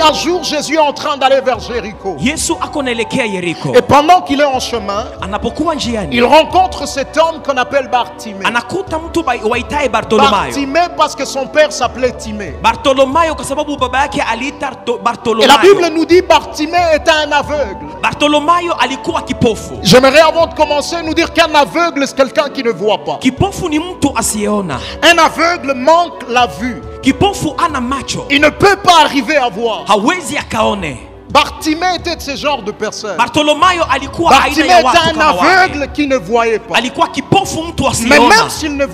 un jour, Jésus est en train d'aller vers Jéricho. Yesu akonaelekea Yeriko. Et pendant qu'il est en chemin, Anapokuwa njiani, il rencontre cet homme qu'on appelle Bartimée. anakuta mtu waitaye Bartolomayo. Bartimée parce que son père s'appelait Timée. Bartolomayo kwa sababu baba yake aliita Et la Bartolomayo. Bible nous dit Bartimée était un aveugle. Bartolomayo alikuwa kipofu. J'aimerais avant de commencer nous dire qu'un aveugle c'est quelqu'un qui ne voit pas. Kipofu ni mtu asiyeona. Un aveugle manque la vue. Kipofu ana macho, Il ne peut pas arriver à voir. hawezi akaone. Bartimée était de ce genre de personne. Bartolomayo alikuwa aina Bartimée ya était watu un kama wale. aveugle qui ne voyait pas. Alikuwa kipofu mtu Mais asiyeona. même s'il ne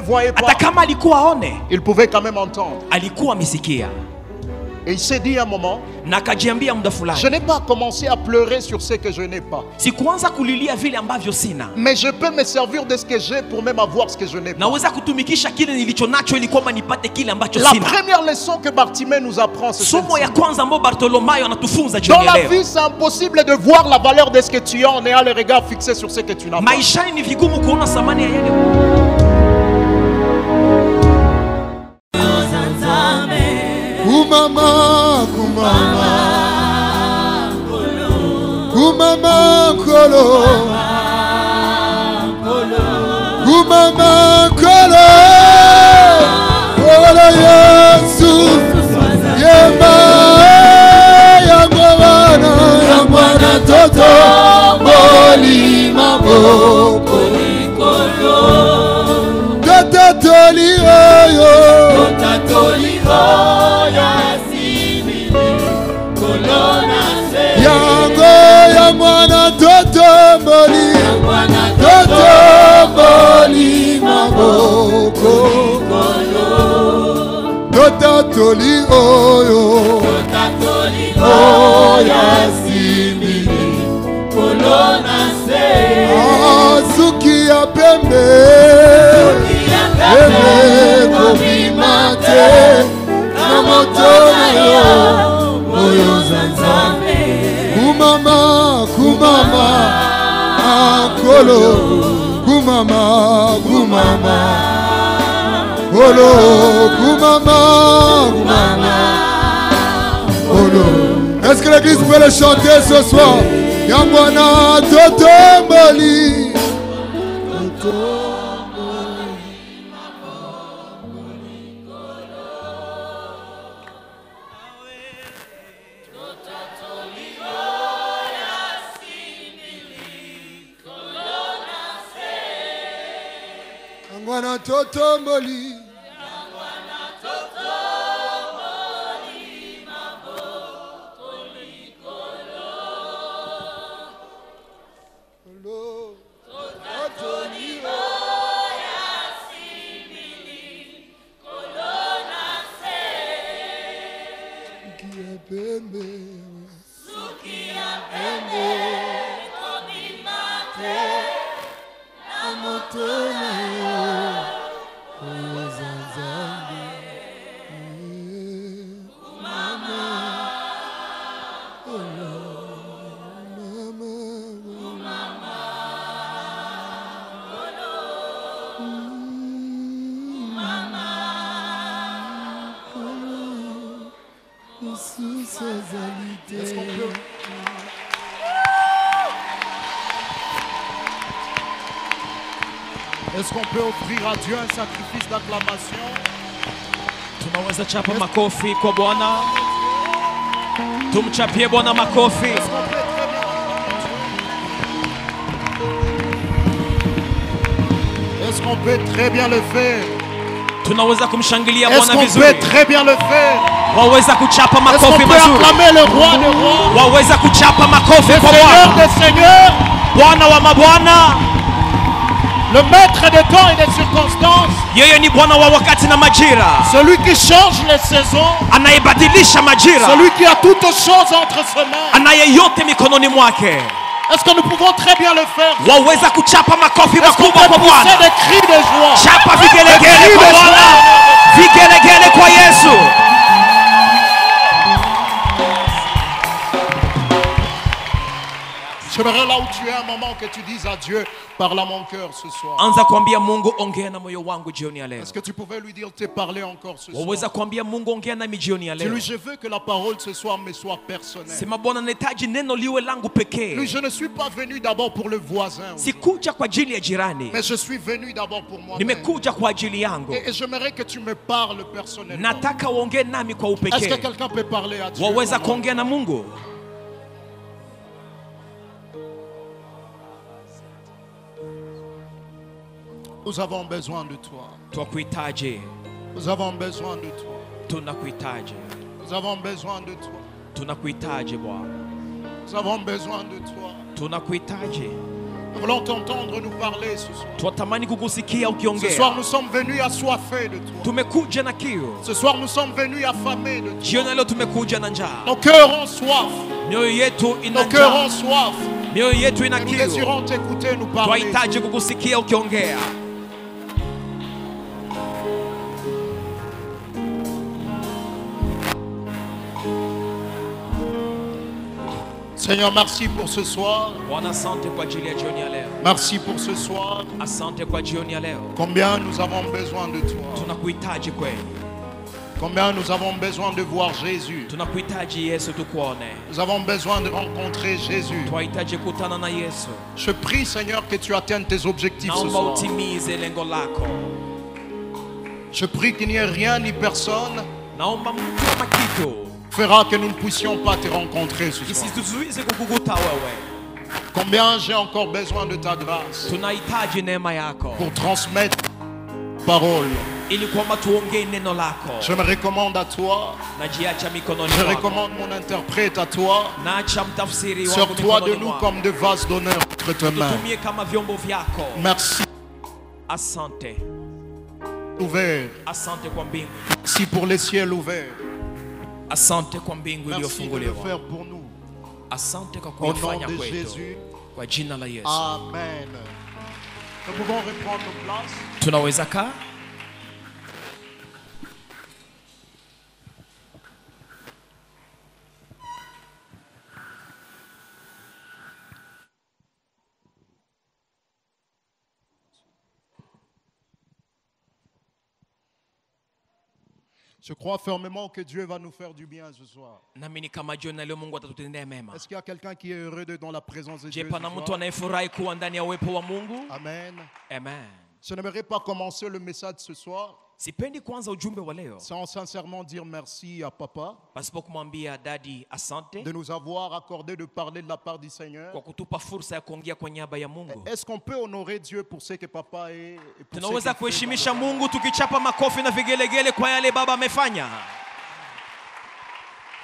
voyait pas, Hata kama alikuwa aone, il pouvait quand même entendre. alikuwa amesikia. Et il s'est dit à un moment, Na akajiambia muda fulani, je n'ai pas commencé à pleurer sur ce que je n'ai pas. sikuanza kulilia vile ambavyo sina. Mais je peux me servir de ce que j'ai pour même avoir ce que je n'ai pas. Naweza kutumikisha kile nilicho nacho ili kwamba nipate kile ambacho La sina. première leçon que Bartimée nous apprend, c'est Somo ya celle-ci. kwanza ambayo Bartolomayo anatufunza Dans jioni ya la leo. vie, c'est impossible de voir la valeur de ce que tu as en ayant le regard fixé sur ce que tu n'as pas. Maishani ni vigumu kuona thamani ya yale. Kumama, kumama, kumama kolo, kumama kolo, kolo Yesu, yema yangwana toto, boli maboko, toto toli oyo, toto toli oyo. Mwana totomboli, totomboli maboko, totatoli oyo, oyo simili, suki ya pembe, pembe komimate, na moto na yo, oyo zanzame. Kumama, kumama, akolo, kumama, kumama, olo, kumama, kumama, olo. Est-ce que l'église peut le chanter ce soir? Yangwana totomboli. Yangwana totomboli. Est-ce qu'on peut offrir à Dieu un sacrifice d'acclamation? Tunaweza chapa makofi kwa Bwana. Tumchapie Bwana makofi. Est-ce qu'on peut très bien le faire? Tunaweza kumshangilia Est-ce Bwana qu'on vizuri. peut très bien le faire? Waweza kuchapa Est-ce qu'on makofi peut mazuri. acclamer le roi des rois, Waweza kuchapa makofi le kwa Seigneur Bwana. des seigneurs, Bwana wa mabwana. le maître des temps et des circonstances, Yeye ni Bwana wa wakati na majira. celui qui change les saisons, Anayebadilisha majira. celui qui a toutes choses entre ses mains. Anaye yote mikononi mwake. Est-ce que nous pouvons très bien le faire? Waweza kuchapa makofi Est-ce qu'on makubwa peut kwa pousser Bwana. des cris de joie? Chapa vigelegele kwa Bwana. Vigelegele kwa Yesu. J'aimerais là où tu es un moment que tu dises à Dieu, parle à mon cœur ce soir. Anza kuambia Mungu, ongea na moyo wangu jioni ya leo. Est-ce que tu pouvais lui dire, t'es parlé encore ce Waweza soir? kuambia Mungu, ongea nami jioni ya leo. Dis-lui, je veux que la parole ce soir me soit personnelle. Sema Bwana, nahitaji neno liwe langu Lui, pekee. je ne suis pas venu d'abord pour le voisin, Sikuja kwa ajili ya jirani, mais je suis venu d'abord pour moi-même. nimekuja kwa ajili yangu. Et j'aimerais que tu me parles personnellement. Nataka uongee nami kwa Est-ce que upekee. quelqu'un peut parler à Dieu? Waweza pour moi? kuongea na Mungu? Nous avons besoin de toi. Twakuhitaji, Nous avons besoin de toi. tunakuhitaji, Nous avons besoin de toi. tunakuhitaji Bwana, Nous avons besoin de toi. tunakuhitaji. Nous voulons t'entendre nous parler ce soir. Twatamani kukusikia Ce soir, ukiongea. nous sommes venus assoiffés de toi. Tumekuja na kiu, Ce soir, nous sommes venus affamés de toi. jioni ya leo tumekuja na njaa. Nos cœurs ont soif. Mioyo yetu ina Nos cœurs ont njaa, soif. mioyo yetu ina Et nous kiu. désirons t'écouter nous parler. Twahitaji kukusikia ukiongea. Seigneur, merci pour ce soir. Bwana, asante kwa ajili ya jioni ya leo. Merci pour ce soir. Asante kwa jioni ya leo. Combien nous avons besoin de toi. Tunakuhitaji kweli, Combien nous avons besoin de voir Jésus. tunakuhitaji Yesu, tukuone. Nous avons besoin de rencontrer Jésus. Twahitaji kutana na Yesu. Je prie, Seigneur, que tu atteignes tes objectifs ce Naomba soir. utimize lengo lako. Je prie qu'il n'y ait rien ni personne Naomba mtu ama kitu fera que nous ne puissions pas te rencontrer ce soir. kisituzuize kukukuta wewe. Combien j'ai encore besoin de ta grâce Tunahitaji neema yako pour transmettre parole. ili kwamba tuongee neno lako. Je me recommande à toi. Najiacha mikononi Je mwako. recommande mon interprète à toi. Naacha mtafsiri wangu Sors-toi de mikononi nous mwako. comme de vases d'honneur entre tes mains. Tutumie kama vyombo vyako. Merci Asante, ouvert. asante kwa mbingu, Merci pour les ciels ouverts. asante kwa mbingu Merci de le iliyofunguliwa. faire pour nous. Asante kwa Au nom kuifanya de kwetu, Jésus. kwa jina la Yesu. Amen. Nous pouvons reprendre nos places. Tunaweza kaa. Je crois fermement que Dieu va nous faire du bien ce soir. Naamini kama jioni ya leo Mungu atatutendea mema. Est-ce qu'il y a quelqu'un qui est heureux d'être dans la présence de Je, Dieu pana ce mtu soir? anayefurahi kuwa ndani ya uwepo wa Mungu? Amen. Amen. Je n'aimerais pas commencer le message ce soir Sipendi kuanza ujumbe wa leo sans sincèrement dire merci à Papa pasipo kumwambia dadi asante de nous avoir accordé de parler de la part du Seigneur. kwa kutupa fursa ya kuongea kwa niaba ya Mungu. Est-ce qu'on peut honorer Dieu pour ce que Papa est et pour ce Tunaweza qu'il fait kuheshimisha dans- Mungu tukichapa makofi na vigelegele kwa yale Baba amefanya.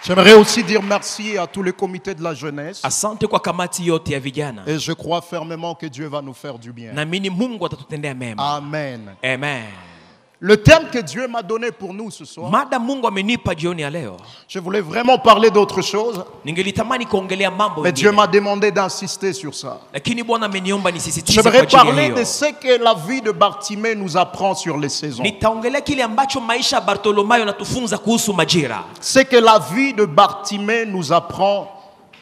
J'aimerais aussi dire merci à tous les comités de la jeunesse. Asante kwa kamati yote ya vijana. Et je crois fermement que Dieu va nous faire du bien. Naamini Mungu atatutendea mema. Amen. Amen. Le thème que Dieu m'a donné pour nous ce soir, Mada Mungu amenipa jioni ya leo, je voulais vraiment parler d'autre chose, ningelitamani kuongelea mambo mais Dieu mengine, m'a demandé d'insister sur ça. lakini Bwana ameniomba nisisitize kwa J'aimerais ajili ya parler hiyo. de ce que la vie de Bartimée nous apprend sur les saisons. Nitaongelea kile ambacho maisha ya Bartolomayo natufunza kuhusu majira, Ce que la vie de Bartimée nous apprend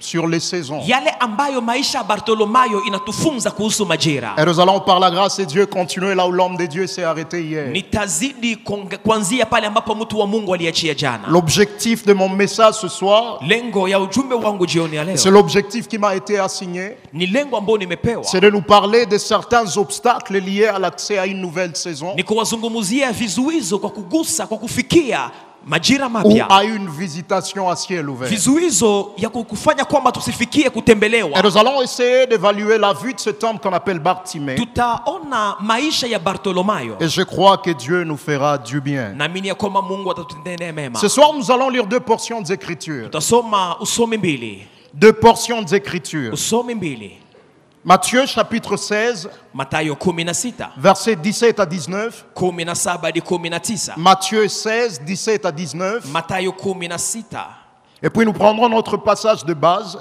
sur les saisons. yale ambayo maisha ya Bartolomayo inatufunza kuhusu majira. Et nous allons par la grâce de Dieu continuer là où l'homme de Dieu s'est arrêté hier. Nitazidi kuanzia pale ambapo mtu wa Mungu aliachia jana. L'objectif de mon message ce soir, Lengo ya ujumbe wangu jioni ya c'est leo l'objectif qui m'a été assigné, ni lengo ambao nimepewa, c'est de nous parler de certains obstacles liés à l'accès à une nouvelle saison ni kuwazungumzia vizuizo kwa kugusa, kwa kufikia majira ou mapya, à une visitation à ciel ouvert. vizuizo ya kufanya kwamba tusifikie kutembelewa. Et nous allons essayer d'évaluer la vie de cet homme qu'on appelle Bartimée. Tutaona maisha ya Bartolomayo. Et je crois que Dieu nous fera du bien. Naamini ya kwamba Mungu atatutendea mema. Ce soir, nous allons lire deux portions d'Écriture. Tutasoma usomi mbili, Deux portions d'Écriture. usomi mbili. Matthieu chapitre 16, Mathayo 16, versets 17 à 19. 17 hadi 19. Matthieu 16, 17 à 19. Mathayo 16 Et puis nous prendrons notre passage de base,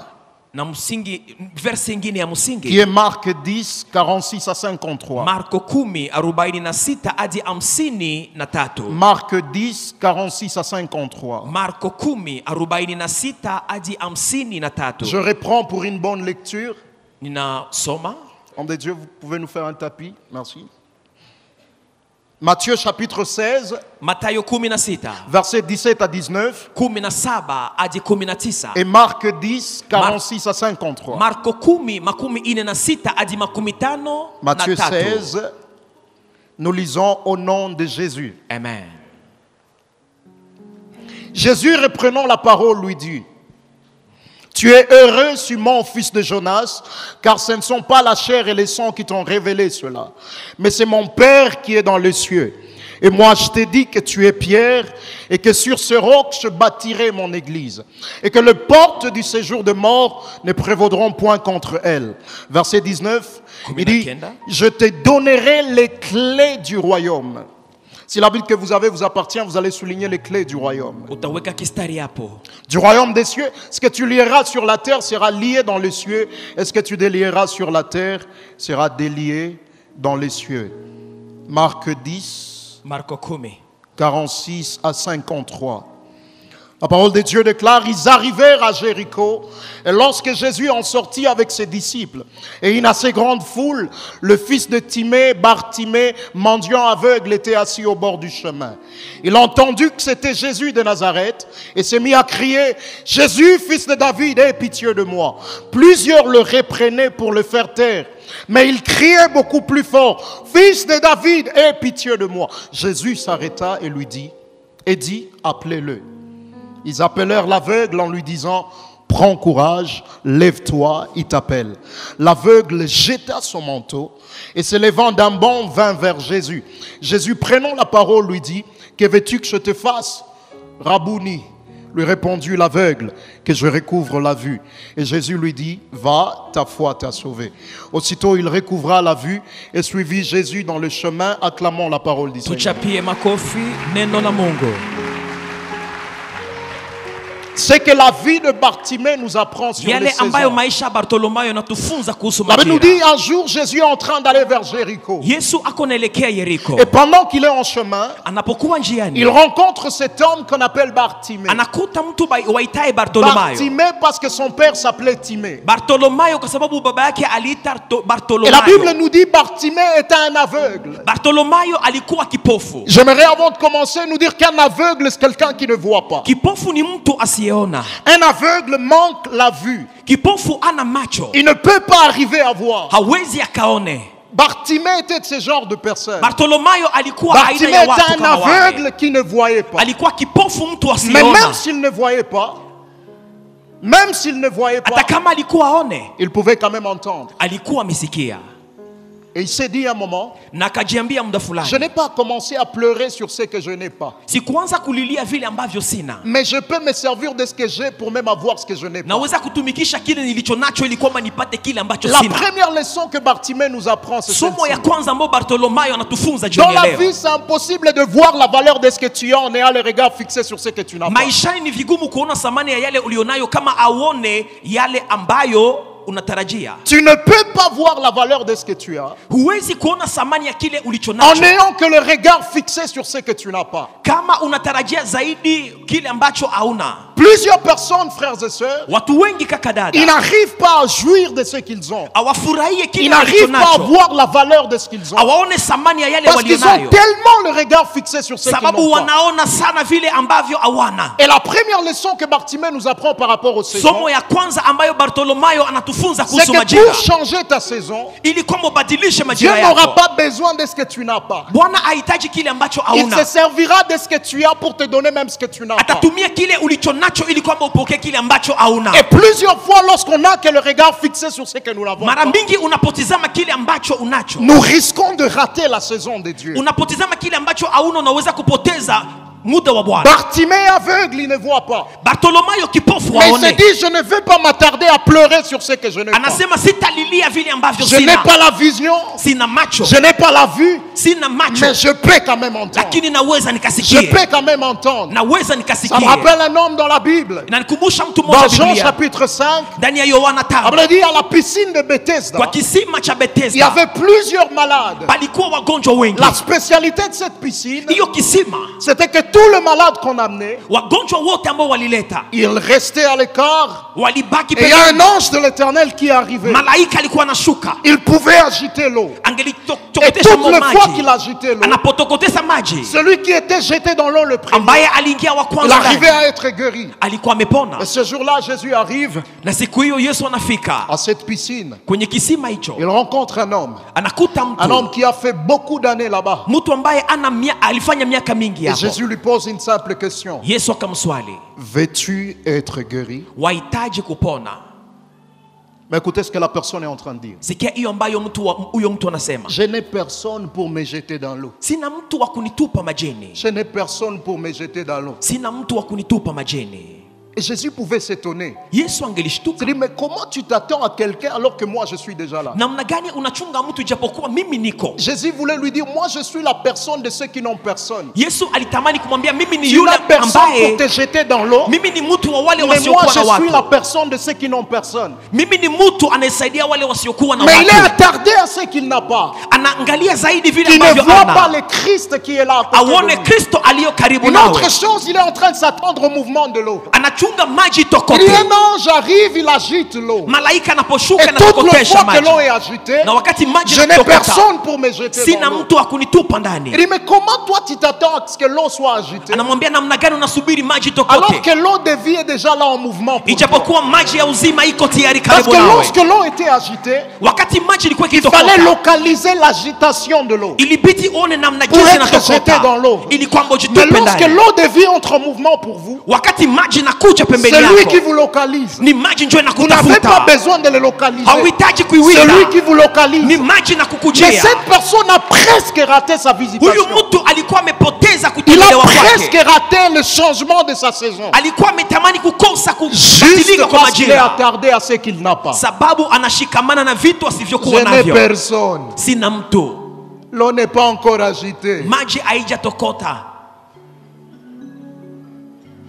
na msingi, verse ingine ya qui msingi est Marc 10, 46 à 53. Marko 10:46 hadi 53. Marc 10, 46 à 53. Marko 10:46 hadi 53. Je reprends pour une bonne lecture. Ninasoma. Homme de Dieu, vous pouvez nous faire un tapis? Merci. Matthieu chapitre 16, Mathayo 16. versets 17 à 19. 17 hadi 19. Et Marc 10, 46 à 53. Marko 10 46 hadi 53. Matthieu 16, nous lisons au nom de Jésus. Amen. Jésus, reprenant la parole, lui dit: tu es heureux, Simon, fils de Jonas, car ce ne sont pas la chair et le sang qui t'ont révélé cela, mais c'est mon Père qui est dans les cieux. Et moi, je t'ai dit que tu es Pierre, et que sur ce roc, je bâtirai mon église, et que les portes du séjour de mort ne prévaudront point contre elle. Verset 19, il dit: je te donnerai les clés du royaume. Si la Bible que vous avez vous appartient, vous allez souligner les clés du royaume. Du royaume des cieux. Ce que tu lieras sur la terre sera lié dans les cieux. Et ce que tu délieras sur la terre sera délié dans les cieux. Marc 10, 46 à 53. La parole de Dieu déclare: ils arrivèrent à Jéricho, et lorsque Jésus en sortit avec ses disciples, et une assez grande foule, le fils de Timée, Bartimée, mendiant aveugle, était assis au bord du chemin. Il entendit que c'était Jésus de Nazareth, et s'est mis à crier: Jésus, fils de David, aie pitié de moi. Plusieurs le reprenaient pour le faire taire, mais il criait beaucoup plus fort: Fils de David, aie pitié de moi. Jésus s'arrêta et lui dit, appelez-le. Ils appelèrent l'aveugle en lui disant: prends courage, lève-toi, il t'appelle. L'aveugle jeta son manteau et se levant d'un bond vint vers Jésus. Jésus, prenant la parole, lui dit: que veux-tu que je te fasse? Rabouni, lui répondit l'aveugle, que je recouvre la vue. Et Jésus lui dit: va, ta foi t'a sauvé. Aussitôt il recouvra la vue et suivit Jésus dans le chemin, acclamant la parole du Seigneur. Tuchapie makofi neno la Mungu. C'est que la vie de Bartimée nous apprend sur les saisons. La Bible nous dit: un jour Jésus est en train d'aller vers Jéricho. Et pendant qu'il est en chemin, il rencontre cet homme qu'on appelle Bartimée. Bartimée parce que son père s'appelait Timée. Et la Bible nous dit: Bartimée était un aveugle. J'aimerais, avant de commencer, nous dire qu'un aveugle, c'est quelqu'un qui ne voit pas. Un aveugle manque la vue. Il ne peut pas arriver à voir. Bartimée était de ce genre de personne. Bartimée était un aveugle qui ne voyait pas. Mais même s'il ne voyait pas, il pouvait quand même entendre. Et il s'est dit à un moment: je n'ai pas commencé à pleurer sur ce que je n'ai pas, mais je peux me servir de ce que j'ai pour même avoir ce que je n'ai pas. La première leçon que Bartimée nous apprend, c'est celle-ci. Dans la vie, c'est impossible de voir la valeur de ce que tu as en ayant le regard fixé sur ce que tu n'as pas. Tu ne peux pas voir la valeur de ce que tu as en ayant que le regard fixé sur ce que tu n'as pas. Plusieurs personnes, frères et sœurs, ils n'arrivent pas à jouir de ce qu'ils ont. Ils n'arrivent pas à voir la valeur de ce qu'ils ont, parce qu'ils ont tellement le regard fixé sur ce qu'ils n'ont pas. Et la première leçon que Bartimée nous apprend par rapport aux saisons, c'est que pour changer ta saison, Dieu n'aura pas besoin de ce que tu n'as pas. Il se servira de ce que tu as pour te donner même ce que tu n'as pas. Et plusieurs fois, lorsqu'on a que le regard fixé sur ce que nous n'avons pas, nous risquons de rater la saison de Dieu. Bartimée aveugle, il ne voit pas. Mais il se dit: je ne veux pas m'attarder à pleurer sur ce que je n'ai pas. Je n'ai pas la vision, je n'ai pas la vue, mais je peux quand même entendre. Je peux quand même entendre. Ça me rappelle un homme dans la Bible, dans Jean chapitre 5. On a dit à la piscine de Bethesda, il y avait plusieurs malades. La spécialité de cette piscine, c'était que tout le malade qu'on amenait, wagonjwa wote ambao walileta il restait à l'écart. walibaki Et il y a pembeni. un ange de l'Éternel qui est arrivé. Malaika alikuwa anashuka, Il pouvait agiter l'eau. Et angelitokotesha toutes les fois qu'il maji, agitait l'eau, anapotokotesa maji, celui qui était jeté dans l'eau le premier, ambaye aliingia wa il kwanza arrivait ndani, à être guéri. alikuwa amepona. Et ce jour-là, Jésus arrive Na siku hiyo Yesu anafika à cette piscine. kwenye kisima hicho, Il rencontre un homme. anakuta Un homme mtu qui a fait beaucoup d'années là-bas. mtu ambaye alifanya miaka mingi Et hapo. Jésus lui pose une simple question. Yesu akamswali, Veux-tu être guéri? wahitaji kupona? Mais écoutez ce que la personne est en train de dire. Sikia hiyo ambayo huyo mtu anasema, Je n'ai personne pour me jeter dans l'eau. sina mtu wa kunitupa majini, Je n'ai personne pour me jeter dans l'eau. sina mtu wa kunitupa majini. Et Jésus pouvait s'étonner. Yesu Il angelishtuka, dit, mais comment tu t'attends à quelqu'un alors que moi je suis déjà là? namna gani unachunga mtu ijapokuwa mimi niko? Jésus voulait lui dire, moi je suis la personne de ceux qui n'ont personne. Yesu alitamani kumwambia, mimi ni Tu yule n'as personne pour ambaye, te jeter dans l'eau. mimi ni mtu wa wale Mais moi wasiokuwa je na suis la watu, personne de ceux qui n'ont personne. mimi ni mtu anayesaidia wale wasiokuwa na Mais il est watu. attardé à ce qu'il n'a pas. Anaangalia zaidi vile Qui ne ambavyo voit pas ana, le Christ qui est là à côté de aone lui. Kristo aliyo karibu Une nawe, autre chose, il est en train de s'attendre au mouvement de l'eau. anachunga maji Il dit, tokote. un ange arrive, il agite l'eau. Malaika Et anaposhuka na toutes les kukotesha fois que l'eau maji, est agitée, na wakati maji je n'ai yanatokota, personne pour me jeter sina dans l'eau. mtu wa kunitupa Il ndani. dit, mais comment toi tu t'attends à ce que l'eau soit agitée Anamwambia, namna gani unasubiri maji alors tokote que l'eau de vie est déjà là en mouvement pour toi? ijapokuwa maji ya uzima iko tayari Parce karibu que nawe? lorsque l'eau était agitée, Wakati maji ilikuwa il fallait ikitokota, localiser l'agitation de l'eau. ilibidi uone namna Pour jinsi être jeté dans l'eau. inatokota ili kwamba Mais ujitupe lorsque ndani. l'eau de vie entre en mouvement pour vous, Wakati maji inakuja pembeni c'est lui qui yako, vous localise. ni maji njo Vous n'avez pas inakutafuta, besoin de le localiser. hauhitaji C'est kuiwinda, lui qui vous localise. ni maji na Mais kukujia. cette personne a presque raté sa Huyu visitation. mtu alikuwa amepoteza Il a kutembelewa presque kwake, raté le changement de sa saison. alikuwa ametamani kukosa Juste kubadilika kwa parce qu'il est majira, attardé à ce qu'il n'a pas. sababu anashikamana na vitu asivyokuwa Je n'ai navyo. personne. Sina mtu, L'eau n'est pas encore agitée. maji haijatokota.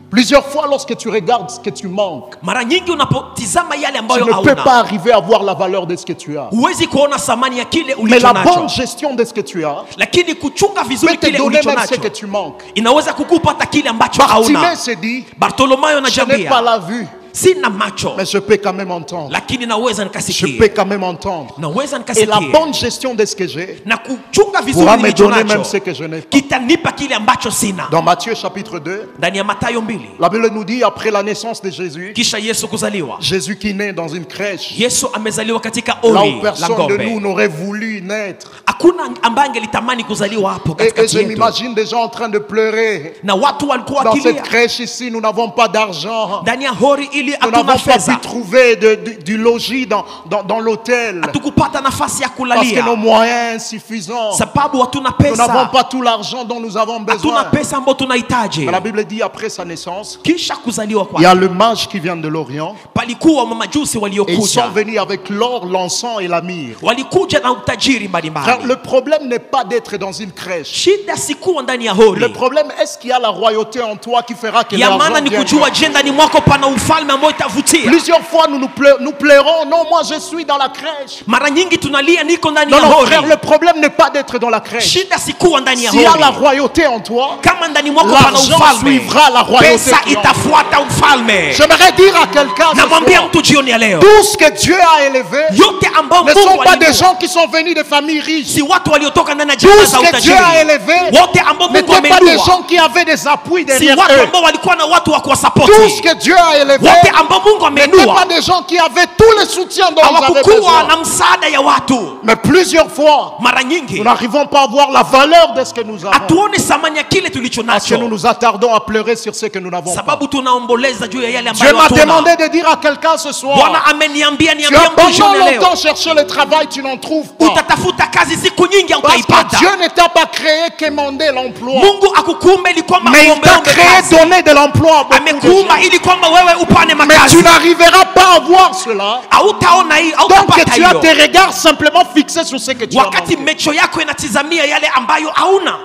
Plusieurs fois, lorsque tu regardes ce que tu manques, Mara nyingi unapotizama yale tu ambayo ne peux pas hauna, arriver à voir la valeur de ce que tu as. huwezi kuona thamani ya kile Mais ulicho la bonne nacho, gestion de ce que tu as lakini kuchunga peut vizuri te kile donner ulicho même ce que nacho tu manques. inaweza kukupa hata kile ambacho hauna. Bartimée se dit, Bartolomayo je n'ai pas anajambia, la vue, sina macho mais je peux quand même entendre. lakini naweza Je peux nikasikia, quand même entendre. naweza Et la nikasikia, bonne gestion de ce que j'ai na kuchunga pourra vizuri me nilicho donner même nacho ce que je n'ai pas. kitanipa kile ambacho sina. Dans Matthieu chapitre 2, Ndani ya Mathayo 2, la Bible nous dit, après la naissance de Jésus, kisha Yesu kuzaliwa, Jésus qui naît dans une crèche, Yesu amezaliwa katika là ori où la personne de nous ng'ombe. n'aurait voulu naître. Hakuna ambaye angelitamani kuzaliwa hapo Et katikati je yetu, m'imagine des gens en train de pleurer. na watu walikuwa Dans cette wakilia crèche ici, nous n'avons pas d'argent. ndani ya hori ili Nous hatuna n'avons pas fedha, pu trouver du logis dans l'hôtel. hatukupata nafasi ya Parce que kulalia nos moyens insuffisants. sababu hatuna Nous n'avons pesa, pas tout l'argent dont nous avons hatuna besoin. pesa ambayo tunahitaji. Mais la Bible dit après sa naissance, Kisha kuzaliwa il y a kwake le mage qui vient de l'Orient. palikuwa mamajusi Et ils waliokuja, sont venus avec l'or, l'encens et la myrrhe. walikuja na utajiri Frère, mbalimbali. le problème n'est pas d'être dans une crèche. Shida sikuwa ndani ya Le hori problème, est-ce qu'il y a la royauté en toi qui fera que ya l'argent maana ni vienne? kujua, je, ndani mwako pana ufalme ambao itavutia. Plusieurs fois, nous plairons. Non, moi je suis dans la crèche. Mara nyingi tunalia niko ndani Non, ya non, hori. frère, le problème n'est pas d'être dans la crèche. Shida sikuwa ndani ya S'il y a la hori, royauté en toi, kama ndani mwako pana l'argent ufalme, suivra la royauté. pesa qui est en toi. itafuata ufalme. J'aimerais dire à quelqu'un ce Namwambia soir, mtu jioni ya leo, tout ce que Dieu a élevé yote ambao ne sont Mungu pas des aliinua, gens qui sont venus de familles riches. si watu waliotoka ndani ya Tout jamaa ce za que Dieu a utajiri, élevé wote ambao Mungu n'étaient pas des ameinua, gens qui avaient des appuis si derrière watu eux. ambao walikuwa na watu wa Tout ce kuwasapoti, que Dieu a élevé wote ambao Mungu n'étaient pas ameinua des gens qui avaient tout le soutien dont ils avaient hawakukuwa besoin. na msaada ya watu. Mais plusieurs fois, Mara nous nyingi n'arrivons pas à voir la valeur de ce que nous avons. hatuone thamani ya kile tulicho Parce que nous nacho, nous attardons à pleurer sur ce que nous n'avons pas. sababu tunaomboleza juu ya yale Dieu ambayo m'a hatuna. demandé de dire à quelqu'un ce soir, Bwana ameniambia tu niambie as mtu jioni pendant ya leo, longtemps cherché le travail, tu n'en trouves pas. utatafuta kazi siku nyingi Parce que hautaipata. Dieu ne t'a pas créé quémander l'emploi. Mungu akukuumba ili kwamba Mais il t'a uombeombe créé kazi. donner de l'emploi à beaucoup de Amekuumba gens. ili kwamba wewe upane Mais makazi. tu n'arriveras pas à voir cela Hautaona hii, tant hautapata que tu as hiyo tes regards simplement fixés sur ce que tu as wakati manqué. macho yako inatizamia yale ambayo hauna.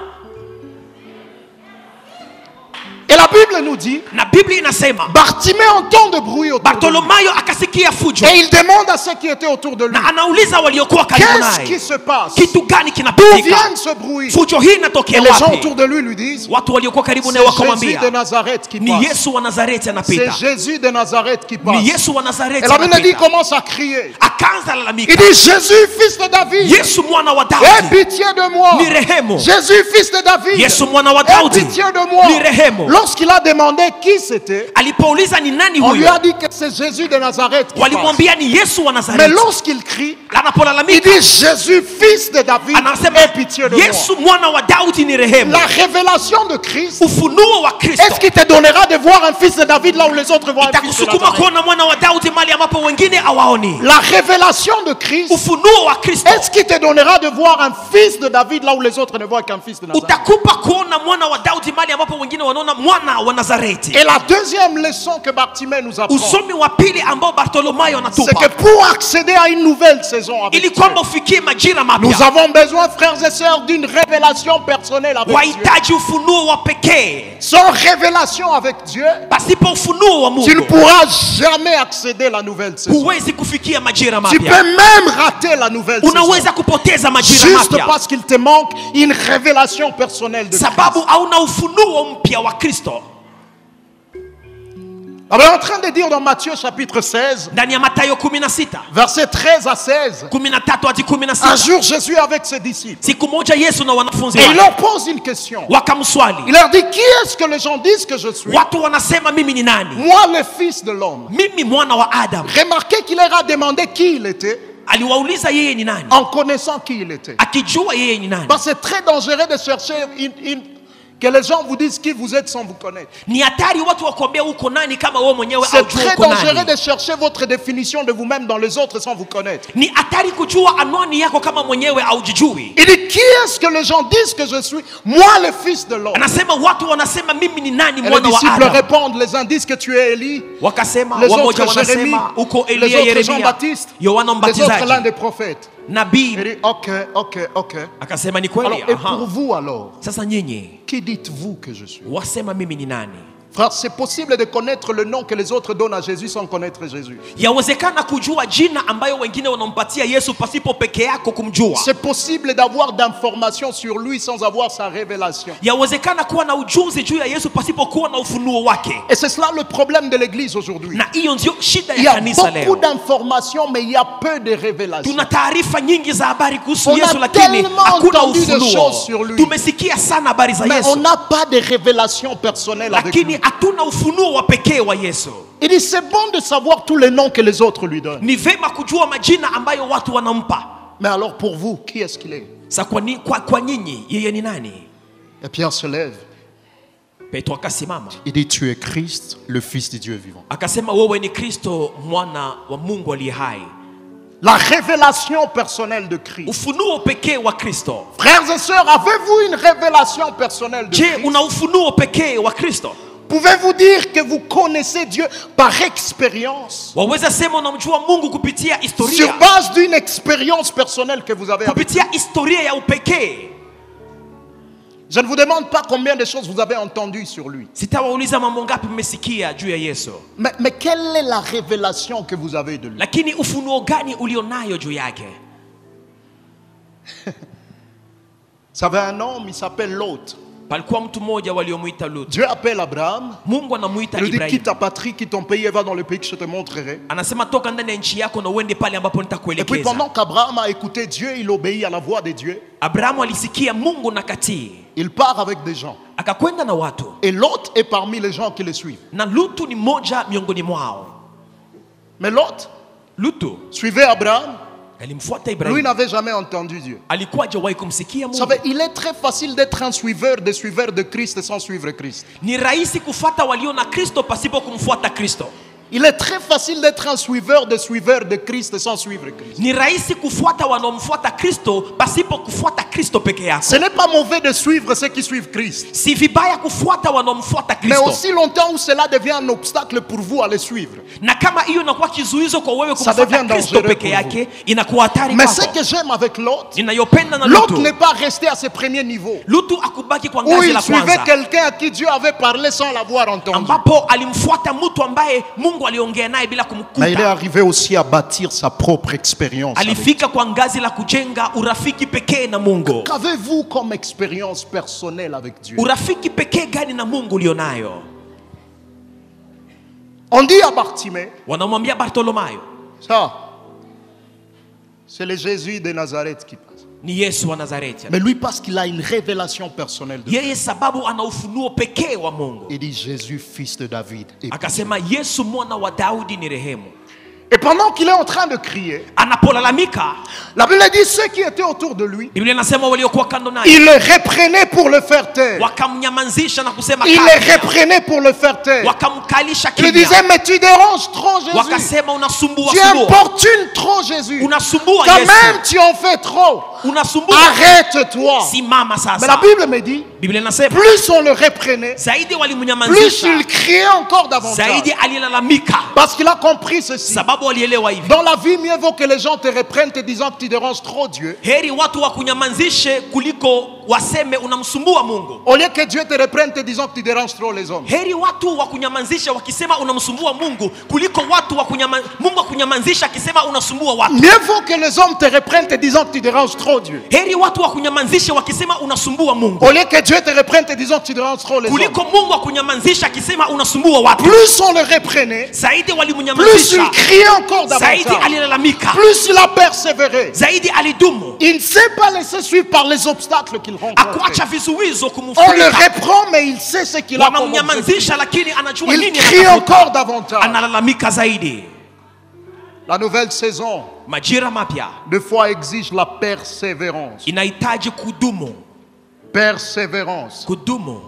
Et la Bible nous dit, Na Biblia inasema Bartimée entend de bruit autour de lui. Bartolomayo akasikia fujo Et il demande à ceux qui étaient autour de lui, na anauliza waliokuwa karibu qu'est-ce qui naye, se passe? kitu gani D'où kinapitika? vient ce bruit? Fujo hii Et inatokea les gens wapi? autour de lui lui disent, Watu waliokuwa karibu c'est naye Jésus wakamwambia de Nazareth qui ni passe. Yesu wa Nazareti C'est anapita, Jésus de Nazareth qui passe. ni Yesu wa Nazareti Et la Bible dit, anapita. commence à crier. Akaanza Il lalamika, dit, Jésus, fils de David, Yesu mwana wa aie Daudi pitié de moi. ni rehemu. Jésus, fils de David, Yesu mwana wa aie Daudi pitié de moi. ni rehemu. Lorsqu'il a demandé qui c'était, Alipouliza ni nani on lui huyo, a dit que c'est Jésus de Nazareth qui passe. walimwambia ni Yesu wa Mais Nazareti. lorsqu'il crie, il Anapolalamika dit, Jésus, fils de David, anasema aie pitié de moi. Yesu mwana wa Daudi ni rehemu. La révélation de Christ, Ufunuo wa Kristo est-ce qu'il te donnera de voir un fils de David là où les autres voient un fils de itakusukuma Nazareth? kuona mwana wa Daudi mali ambapo wengine hawaoni. La révélation de Christ, Ufunuo wa Kristo est-ce qu'il te donnera de voir un fils de David là où les autres ne voient qu'un fils de Nazareth? utakupa kuona mwana wa Daudi mali ambapo wengine wanaona mwana wa Nazareti. Et la deuxième leçon que Bartimée nous apprend, Usomi wa pili ambao Bartolomayo c'est que anatupa pour accéder à une nouvelle saison avec ili Dieu, kwamba ufikie majira nous mapya, avons besoin, frères et sœurs, d'une révélation personnelle avec Dieu. wahitaji ufunuo wa pekee. Sans révélation avec Dieu, Pasipo ufunuo wa tu ne Mungu pourras jamais accéder à la nouvelle saison. huwezi kufikia majira Tu peux mapya, même rater la nouvelle saison. unaweza kupoteza majira Juste mapya parce qu'il te manque une révélation personnelle de Christ. sababu hauna ufunuo mpya wa Kristo. On est en train de dire dans Matthieu chapitre 16, Ndani ya Mathayo 16 versets 13 à 16, 13 hadi un 16, jour Jésus est avec ses disciples siku moja Yesu na wanafunzi et il wake leur pose une question. Il wakamswali, leur dit, qui est-ce que les gens disent que je suis? watu wanasema mimi ni nani? Moi, le fils de l'homme. Mimi mwana wa Adamu. Remarquez qu'il leur a demandé qui il était Aliwauliza yeye ni nani, en connaissant qui il était. akijua yeye ni nani. Parce que c'est très dangereux de chercher que les gens vous disent qui vous êtes sans vous connaître. Ni hatari watu wakuambia uko nani kama wewe mwenyewe C'est haujui très uko dangereux nani. de chercher votre définition de vous-même dans les autres sans vous connaître. Ni hatari kujua anwani yako kama mwenyewe haujijui. Il dit, qui est-ce que les gens disent que je suis? Moi, le fils de l'homme. Anasema watu wanasema mimi ni nani, Et les mwana wa disciples Adamu. répondent, les uns disent que tu es Élie, Wakasema les wamoja autres Jérémie, wanasema uko les Elia, autres Yeremia, Jean-Baptiste, Yohana les autres l'un Mbatizaji, des prophètes. nabii. Il dit, ok. Akasema ni Alors, kweli. et Aha. pour vous alors, Sasa nyinyi qui dites-vous que je suis? wasema mimi ni nani? Frère, c'est possible de connaître le nom que les autres donnent à Jésus sans connaître Jésus. Yawezekana kujua jina ambayo wengine wanampatia Yesu pasipo peke yako kumjua. C'est possible d'avoir d'informations sur lui sans avoir sa révélation. Yawezekana kuwa na ujuzi juu ya Yesu pasipo kuwa na ufunuo wake. Et c'est cela le problème de l'église aujourd'hui. Na hiyo ndio shida Il y ya a kanisa leo. beaucoup d'informations, mais il y a peu de révélations. Tuna taarifa nyingi za habari kuhusu On a Yesu lakini tellement hakuna entendu des ufunuo. choses sur lui. Tumesikia sana habari za Mais on Yesu n'a pas de révélation personnelle avec lakini lui. hatuna ufunuo wa pekee wa Yesu. Il dit, c'est bon de savoir tous les noms que les autres lui donnent. Ni vema kujua majina ambayo watu wanampa. Mais alors pour vous, qui est-ce qu'il est? Sa kwa nyinyi yeye ni nani? Et Pierre se lève. Petro akasimama Il dit, tu es Christ, le Fils de Dieu vivant. akasema, wewe ni Kristo mwana wa Mungu aliye hai. La révélation personnelle de Christ. Ufunuo pekee wa Kristo. Frères et sœurs, avez-vous une révélation personnelle de Je, Christ? una ufunuo pekee wa Kristo? Pouvez-vous dire que vous connaissez Dieu par expérience? Waweza sema unamjua Mungu kupitia Sur historia, base d'une expérience personnelle que vous avez avec lui. kupitia historia ya upekee. Je ne vous demande pas combien de choses vous avez entendues sur lui. Sitawauliza mambo ngapi mmesikia juu ya Yesu, Mais quelle est la révélation que vous avez de lui? lakini ufunuo gani ulionayo juu yake? Vous savez, un homme, il s'appelle Lot. Palikuwa mtu mmoja waliomuita Lut. Dieu appelle Abraham. Mungu anamuita Il lui dit, quitte Ibrahim, ta patrie, quitte ton pays et va dans le pays que je te montrerai. anasema toka ndani ya nchi yako na uende pale ambapo Et puis nitakuelekeza. pendant qu'Abraham a écouté Dieu, il obéit à la voix de Dieu. Abrahamu alisikia Mungu na katii, Il part avec des gens. akakwenda na watu, Et Lot est parmi les gens qui le suivent. na Lutu ni mmoja miongoni mwao. Mais Lot Lutu suivait Abraham. alimfuata Lui Ibrahim, n'avait jamais entendu Dieu. alikuwa hajawahi kumsikia Vous Mungu. savez, il est très facile d'être un suiveur de Christ sans suivre Christ. Ni rahisi kufuata walio na Kristo pasipo kumfuata Kristo. Il est très facile d'être un suiveur de Christ sans suivre Christ. Ni rahisi kufuata wanaomfuata Kristo pasipo kufuata Kristo peke yako. Ce n'est pas mauvais de suivre ceux qui suivent Christ. Si vibaya kufuata wanaomfuata Mais Kristo. aussi longtemps où cela devient un obstacle pour vous à les suivre. Na kama hiyo inakuwa kizuizo kwa wewe Ça kumfuata devient Kristo dangereux peke pour yake, inakuwa hatari Mais ce kwako. que j'aime avec Lot, Ninayopenda na Lot Lutu. n'est pas resté à ses premiers niveaux. Lutu akubaki kwa Où ngazi il la suivait kwanza. quelqu'un à qui Dieu avait parlé sans l'avoir entendu. Ambapo alimfuata mtu ambaye Mungu aliongea naye bila Mais il est kumkuta. arrivé aussi à bâtir sa propre expérience. avec Alifika kwa ngazi la kujenga urafiki pekee na Mungu. Qu'avez-vous comme expérience personnelle avec Dieu? Urafiki pekee gani na Mungu ulionayo? On dit à Bartimée, Wanamwambia Bartolomayo, ça, c'est le Jésus de Nazareth qui passe. ni Yesu wa Nazareti. Mais lui, parce qu'il a une révélation personnelle de Dieu, Yeye sababu ana ufunuo pekee wa Mungu. il dit Jésus, fils de David. Akasema Yesu mwana wa Daudi ni rehemu. Et pendant qu'il est en train de crier, Anapolalamika, la Bible dit ceux qui étaient autour de lui, Biblia inasema waliokuwa kando naye il le reprenait pour le faire taire. wakamnyamazisha na kusema Il kaa le kimya. reprenait pour le faire taire. Wakamkalisha Il lui kimya. disait, mais tu déranges trop Jésus. Wakasema unasumbua Tu sumbua. importunes trop Jésus. Unasumbua Quand Yesu. même tu en fais trop. Unasumbua. Arrête-toi. Simama Mais la sasa. Bible me dit, Biblia inasema plus on le reprenait, zaidi plus walimnyamazisha, il criait encore davantage. zaidi alilalamika, Parce qu'il a compris ceci. sababu alielewa hivi. Dans la vie, mieux vaut que les gens te reprennent te disant que tu déranges trop Dieu, Heri watu wakunyamazishe kuliko waseme unamsumbua Mungu. au lieu que Dieu te reprenne te disant que tu déranges trop les hommes. Heri watu wakunyamazisha wakisema unamsumbua Mungu kuliko watu Mungu akunyamazisha akisema unasumbua watu. Mieux vaut que les hommes te reprennent te disant que tu déranges trop Dieu, Heri watu wakunyamazishe wakisema unasumbua Mungu au lieu que Dieu te reprenne te disant que tu déranges trop les hommes. kuliko Mungu akunyamazisha akisema unasumbua watu. Plus on le reprenait, Zaidi plus il walimnyamazisha, criait encore zaidi davantage. alilalamika, Plus il a persévéré. zaidi alidumu. Il ne s'est pas laissé suivre par les obstacles qu'il rencontre. Akuacha vizuizo On le kumfunika. reprend, mais il sait ce qu'il a comme objectif. Wanamnyamazisha lakini anajua Il nini crie anatafuta. encore davantage. Analalamika zaidi. La nouvelle saison, Majira mapya des fois, exige la persévérance. inahitaji kudumu. Persévérance. Kudumu.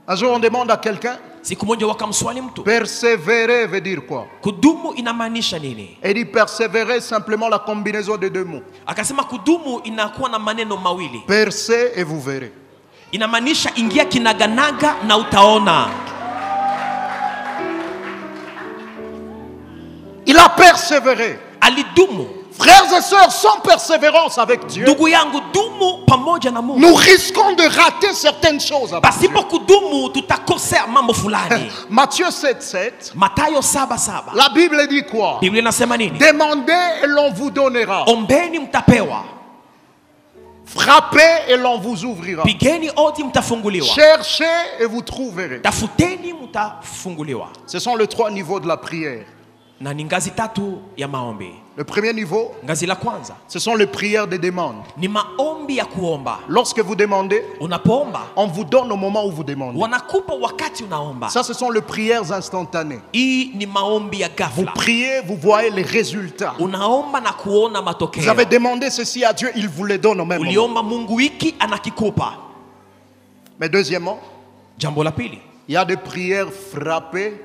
Un jour, on demande à quelqu'un, Siku moja wakamswali mtu, persévérer veut dire quoi? kudumu inamaanisha nini? Et dit persévérer, simplement la combinaison de deux mots. Akasema kudumu inakuwa na maneno mawili. Percez et vous verrez. Inamaanisha ingia kinaganaga na utaona. Il a persévéré. Alidumu. Frères et sœurs, sans persévérance avec Dieu, Ndugu yangu, dumu pamoja na Mungu. nous risquons de rater certaines choses avec Dieu. Pasipo kudumu tutakosea mambo fulani. Matthieu 7,7, Mathayo 7:7. la Bible dit quoi? Biblia inasema nini? Demandez et l'on vous donnera. Ombeni mtapewa. Frappez et l'on vous ouvrira. Pigeni odi mtafunguliwa. Cherchez et vous trouverez. Tafuteni mtafunguliwa. Ce sont les trois niveaux de la prière. Na ni ngazi tatu ya maombi. Le premier niveau, Ngazi la kwanza ce sont les prières de demande. ni maombi ya kuomba. Lorsque vous demandez, Unapoomba on vous donne au moment où vous demandez. wanakupa wakati unaomba. Ça, ce sont les prières instantanées. Hii ni maombi ya Vous ghafla. priez, vous voyez les résultats. Unaomba na kuona Vous matokeo. avez demandé ceci à Dieu, il vous les donne au même moment. Uliomba Mungu hiki anakikupa. Mais deuxièmement, Jambo la pili, il y a des prières frappées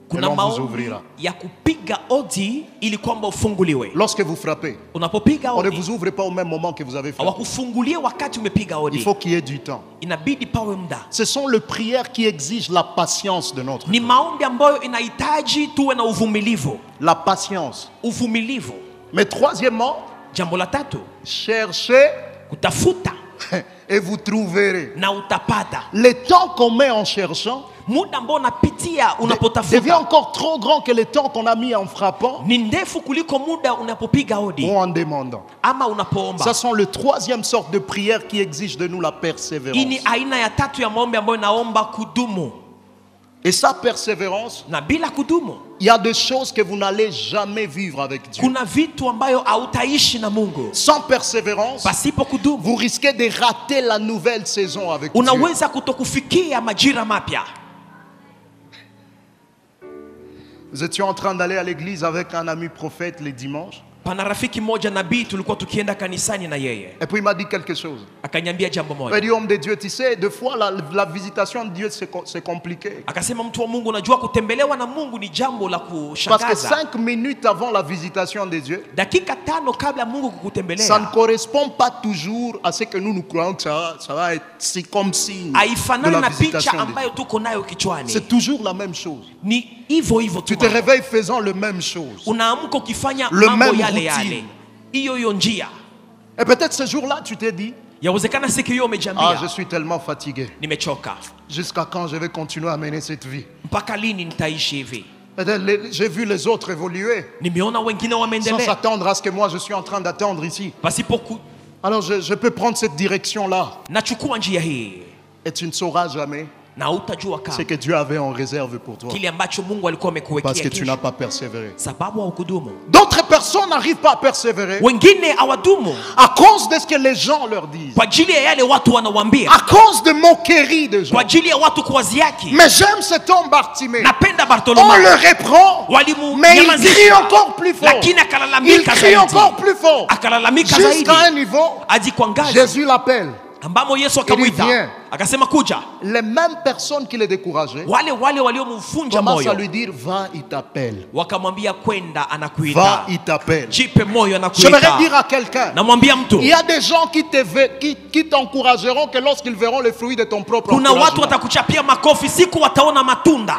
et kuna l'on vous maombi ouvrira. ya kupiga odi ili kwamba ufunguliwe. Lorsque vous frappez, Unapopiga on ne odi vous ouvre pas au même moment que vous avez frappé. hawakufungulie wakati umepiga Il odi. faut qu'il y ait du temps. Inabidi pawe muda. Ce sont les prières qui exigent la patience de notre Ni Dieu. maombi ambayo inahitaji tuwe na uvumilivu. La patience. Uvumilivu. Mais troisièmement, Jambo la tatu, cherchez kutafuta et vous trouverez. na utapata. Le temps qu'on met en cherchant Muda ambao unapitia devient unapotafuta encore trop grand que le temps qu'on a mis en frappant ni ndefu kuliko muda unapopiga odi ou en demandant. ama unapoomba. Ça sont les troisième sorte de prières qui exigent de nous la persévérance. Hii ni aina ya tatu ya maombi ambayo inaomba kudumu, Et sa persévérance, na bila kudumu il y a des choses que vous n'allez jamais vivre avec Dieu. kuna vitu ambayo hautaishi na Mungu. Sans persévérance, Pasipo kudumu vous risquez de rater la nouvelle saison avec Dieu. unaweza kutokufikia majira mapya. Nous étions en train d'aller à l'église avec un ami prophète les dimanches. Pana rafiki mmoja nabii tulikuwa tukienda kanisani na yeye. Et puis il m'a dit quelque chose. Akaniambia jambo Il m'a moja. dit, homme de Dieu, tu sais, des fois la visitation de Dieu c'est compliqué. Akasema mtu wa Mungu, unajua kutembelewa na Mungu ni jambo la Parce que kushangaza. 5 minutes avant la visitation de Dieu, Dakika 5 kabla Mungu ça ne kukutembelea correspond pas toujours à ce que nous croyons que ça va être si comme signe de haifanani la na picha visitation de ambayo Dieu. tuko nayo kichwani. C'est toujours la même chose. Ni hivyo hivyo tu. Tu te réveilles faisant le même chose. Unaamka ukifanya Le mambo même yale routine. yale. Hiyo njia. Et peut-être ce jour-là, tu t'es dit, Yawezekana siku hiyo ah, umejiambia, je suis tellement fatigué. nimechoka. Jusqu'à quand je vais continuer à mener cette vie? Mpaka lini nitaishi hivi? Peut-être j'ai vu les autres évoluer Nimeona wengine sans wameendelea s'attendre à ce que moi je suis en train d'attendre ici. pasipo Alors je peux prendre cette direction-là. nachukua njia hii. Et tu ne sauras jamais Na utajua ce kama que Dieu avait en réserve pour toi. kile ambacho Mungu alikuwa amekuwekea Parce que tu kesho. n'as pas persévéré. Sababu haukudumu. D'autres personnes n'arrivent pas à persévérer Wengine hawadumu à cause de ce que les gens leur disent. kwa ajili ya yale watu wanawaambia, À cause de moqueries de gens. kwa ajili ya watu kuwaziaki. Mais j'aime cet homme Bartimée. Napenda On Bartolomeo. le reprend, mais il crie encore plus fort. lakini Il akalalamika crie zaidi. encore plus fort. Akalalamika zaidi Jusqu'à un niveau, hadi kwa ngazi Jésus l'appelle. ambamo Yesu Il akamwita vient. akasema kuja. Les mêmes personnes qui le décourageaient Wale waliomfunja commencent à moyo lui dire, va, il t'appelle. wakamwambia kwenda, Va, anakuita. il t'appelle. Jipe moyo, J'aimerais anakuita. dire à quelqu'un, Namwambia mtu, il y a des gens qui t'encourageront que lorsqu'ils verront les fruits de ton propre kuna watu encouragement. watakuchapia makofi siku wataona matunda.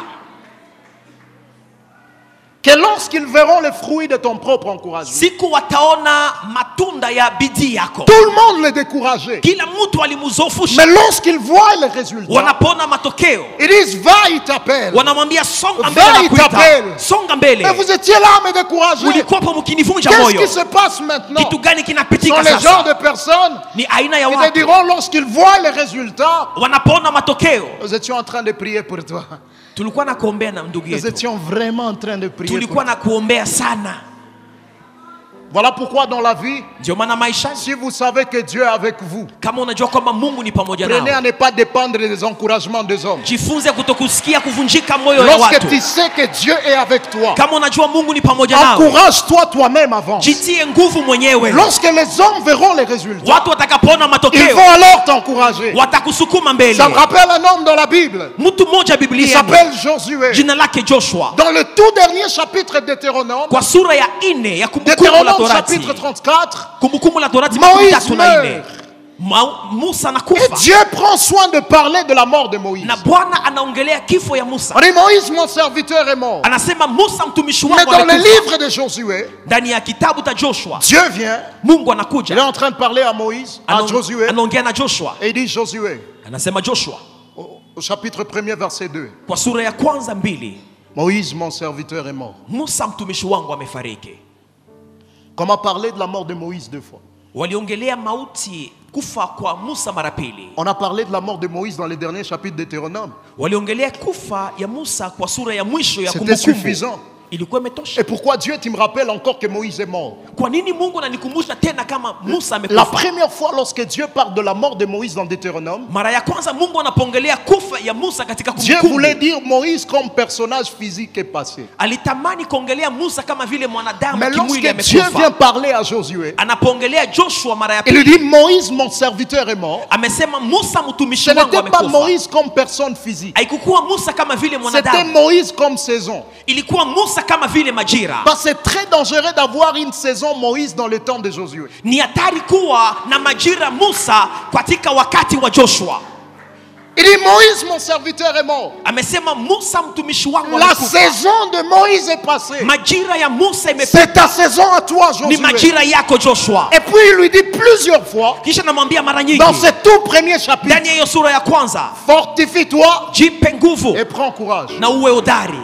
Que lorsqu'ils verront les fruits de ton propre encouragement. Siku wataona matunda ya bidii yako. Tout le monde les décourageait. Kila mtu alimuzofusha. Mais lorsqu'ils voient les résultats, Wanapoona matokeo ils disent, va, il t'appelle. wanamwambia songa Va, mbele, il anakuita. t'appelle. Songa mbele. Mais vous étiez là à me décourager. Ulikuwapo mkinivunja Qu'est-ce moyo. qui se passe maintenant? Kitu gani Ce sont kinapitika les genres sasa? de personnes Ni aina ya qui te watu diront lorsqu'ils voient les résultats, wanapoona matokeo. nous étions en train de prier pour toi. Tulikuwa na kuombea na ndugu Nous yetu. étions vraiment en train de prier pour Tulikuwa toi. na kuombea sana. Voilà pourquoi dans la vie, Ndio maana maisha, si vous savez que Dieu est avec vous, kama unajua kwamba Mungu ni pamoja prenez à nao, ne pas dépendre des encouragements des hommes. jifunze kutokusikia kuvunjika moyo ya Lorsque watu. tu sais que Dieu est avec toi, Kama unajua Mungu ni pamoja nao, encourage-toi toi-même avant. jitie nguvu mwenyewe. Lorsque les hommes verront les résultats, Watu watakapoona ils matokeo vont alors t'encourager. watakusukuma mbele. Ça me rappelle un homme dans la Bible. Mtu mmoja Il Biblia s'appelle Josué. jina lake Joshua, Dans le tout dernier chapitre de Deutéronome, kwa sura ya 4 ya Kumbukumbu la Deutéronome Torati, chapitre 34, Kumbukumbu la Torati Moïse 34:4, Musa et anakufa Dieu prend soin de parler de la mort de Moïse. na Bwana anaongelea kifo ya Musa. On dit, Moïse, mon serviteur, est mort. Anasema Musa mtumishi Mais wangu dans le amekufa. livre de Josué, Ndani ya kitabu cha Joshua Dieu vient, Mungu il est anakuja en train de parler à Moïse, à Josué, anaongea na Joshua, et il dit, Josué, anasema Joshua au chapitre 1er, verset 2, kwa sura ya 2, Moïse, mon serviteur, est mort. Musa mtumishi wangu amefariki. Comment parler de la mort de Moïse 2 fois? Waliongelea mauti, kufa kwa Musa mara pili. On a parlé de la mort de Moïse dans les derniers chapitres de Deutéronome. Waliongelea kufa ya Musa kwa sura ya mwisho ya C'était Kumbukumbu. suffisant. Ilikuwa imetosha. Et pourquoi Dieu, tu me rappelles encore que Moïse est mort? Kwa nini Mungu ananikumbusha tena kama Musa La amekufa? première fois lorsque Dieu parle de la mort de Moïse dans Deutéronome, Mara ya kwanza Mungu anapongelea kufa ya Musa katika Dieu Kumbukumbu. voulait dire Moïse comme personnage physique et passé. Alitamani kuongelea Musa kama vile mwanadamu Mais kimwili lorsque Dieu vient amekufa. parler à Josué, Anapongelea Joshua mara ya il lui pili, dit Moïse, mon serviteur, est mort. amesema Musa mtumishi Ce wangu n'était pas amekufa. Moïse comme personne physique. Haikukuwa Musa kama vile C'était mwanadamu. Moïse comme saison. Ilikuwa Musa kama vile majira. Parce que c'est très dangereux d'avoir une saison Moïse dans le temps de Josué. Ni hatari kuwa na majira Musa katika wakati wa Joshua. Il dit Moïse, mon serviteur, est mort. Amesema Musa mtumishi wangu La amekufa. saison de Moïse est passée. Majira ya Musa imepita. C'est ta saison à toi, Ni Josué. majira yako Joshua. Et puis il lui dit plusieurs fois, Kisha namwambia mara nyingi dans ce tout premier chapitre, ndani ya hiyo sura ya kwanza, fortifie-toi jipe nguvu et prends courage. na uwe hodari.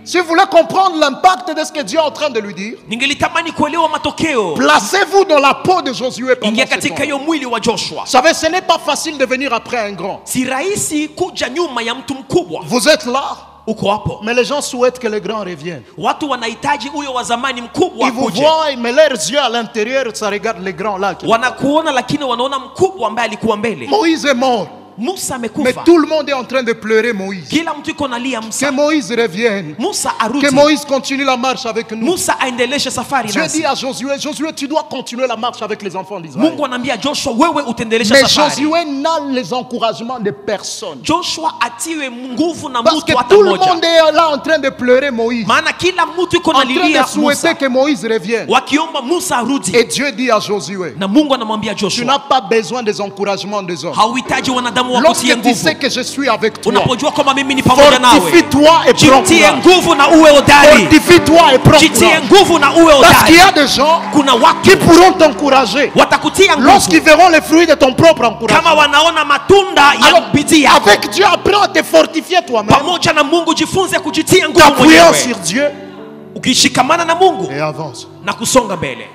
Si vous voulez comprendre l'impact de ce que Dieu est en train de lui dire, Ningelitamani kuelewa matokeo. placez-vous dans la peau de Josué pendant Ingia ce temps. katika hiyo mwili wa Joshua. Vous savez, ce n'est pas facile de venir après un grand. Si rahisi kuja nyuma ya mtu mkubwa. Vous êtes là, Uko hapo. mais les gens souhaitent que les grands reviennent. Watu wanahitaji huyo wa zamani mkubwa Ils vous akuje. voient, mais leurs yeux à l'intérieur, ça regarde les grands là. Wanakuona lakini wanaona mkubwa ambaye alikuwa mbele. Moïse est mort. Musa Mais amekufa. tout le monde est en train de pleurer Moïse. Kila mtu iko nalia Que Musa. Moïse revienne. Musa Que arudi. Moïse continue la marche avec nous. Musa aendeleshe safari Dieu nasi. dit à Josué, Josué, tu dois continuer la marche avec les enfants d'Israël. Mungu anambia Joshua, wewe utendeleshe Mais safari. Josué n'a les encouragements de personne. Joshua atiwe nguvu na Parce mtu que hata tout le mmoja. monde est là en train de pleurer Moïse. Maana kila mtu iko En train nalilia de souhaiter Musa. que Moïse revienne. Wakiomba Musa arudi. Et Dieu dit à Josué, Na Mungu anamwambia tu Joshua, n'as pas besoin des encouragements des hommes. hauhitaji wanadamu wa Lorsque kutia tu nguvu. sais que je suis avec toi, Unapojua kwamba mimi ni pamoja nawe, fortifie-toi et prends jitie courage. nguvu na uwe hodari. Fortifie-toi et prends Jitie courage. nguvu na uwe Parce qu'il y hodari. a des gens Kuna qui watu pourront t'encourager watakutia lorsqu'ils nguvu verront les fruits de ton propre kama encouragement. wanaona matunda ya Alors, bidii yako. avec Dieu, apprends à te fortifier toi-même, Pamoja na Mungu jifunze kujitia nguvu t'appuyant mwenyewe, sur Dieu ukishikamana na Mungu et avance. na kusonga mbele.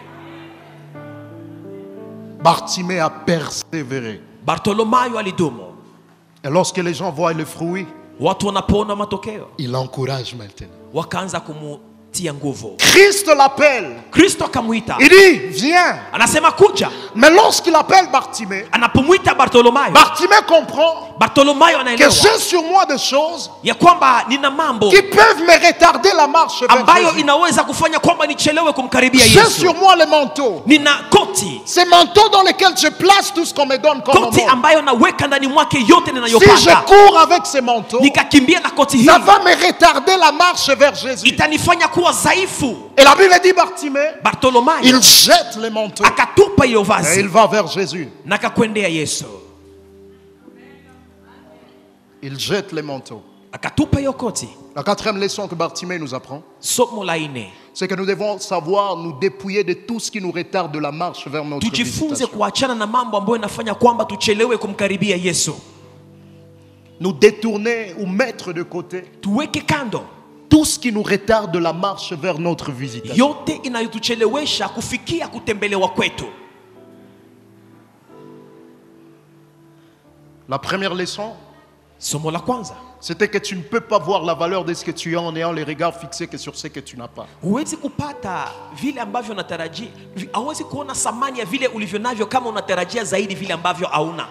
Bartimée a persévéré. Bartolomayo alidumu. Et lorsque les gens voient le fruit, Watu wanapoona matokeo ils l'encouragent maintenant. wakaanza kumutia nguvu. Christ l'appelle. Kristo akamuita, Il dit, viens. anasema kuja. Mais lorsqu'il appelle Bartimée, Anapomwita Bartolomayo, Bartimée comprend Bartolomayo que anaelewa j'ai sur moi des choses ya kwamba nina mambo qui peuvent me retarder la marche vers ambayo Jésus. inaweza kufanya kwamba nichelewe kumkaribia J'ai Yesu. sur moi le manteau. Nina koti, Ces manteaux dans lesquels je place tout ce qu'on me donne comme koti aumône. ambayo naweka ndani mwake yote Si je ninayopata. cours avec ces manteaux, Nikakimbia na koti hii, ça va me retarder la marche vers Jésus. itanifanya kuwa dhaifu. Et la Bible dit Bartimée, Bartolomayo il jette les manteaux akatupa hiyo et vazi il va vers Jésus. na akakwendea Yesu, Il jette les manteaux. akatupa hiyo koti. La quatrième leçon que Bartimée nous apprend, Somo la nne, c'est que nous devons savoir nous dépouiller de tout ce qui nous retarde de la marche vers notre tujifunze visitation. kuachana na mambo ambayo inafanya kwamba tuchelewe kumkaribia Yesu. Nous détourner ou mettre de côté Tuweke kando tout ce qui nous retarde de la marche vers notre visitation. yote inayotuchelewesha kufikia kutembelewa kwetu. La première leçon, Somo la kwanza, c'était que tu ne peux pas voir la valeur de ce que tu as en ayant les regards fixés que sur ce que tu n'as pas. huwezi kupata vile ambavyo unatarajia, hauwezi kuona thamani ya vile ulivyo navyo kama unatarajia zaidi vile ambavyo hauna.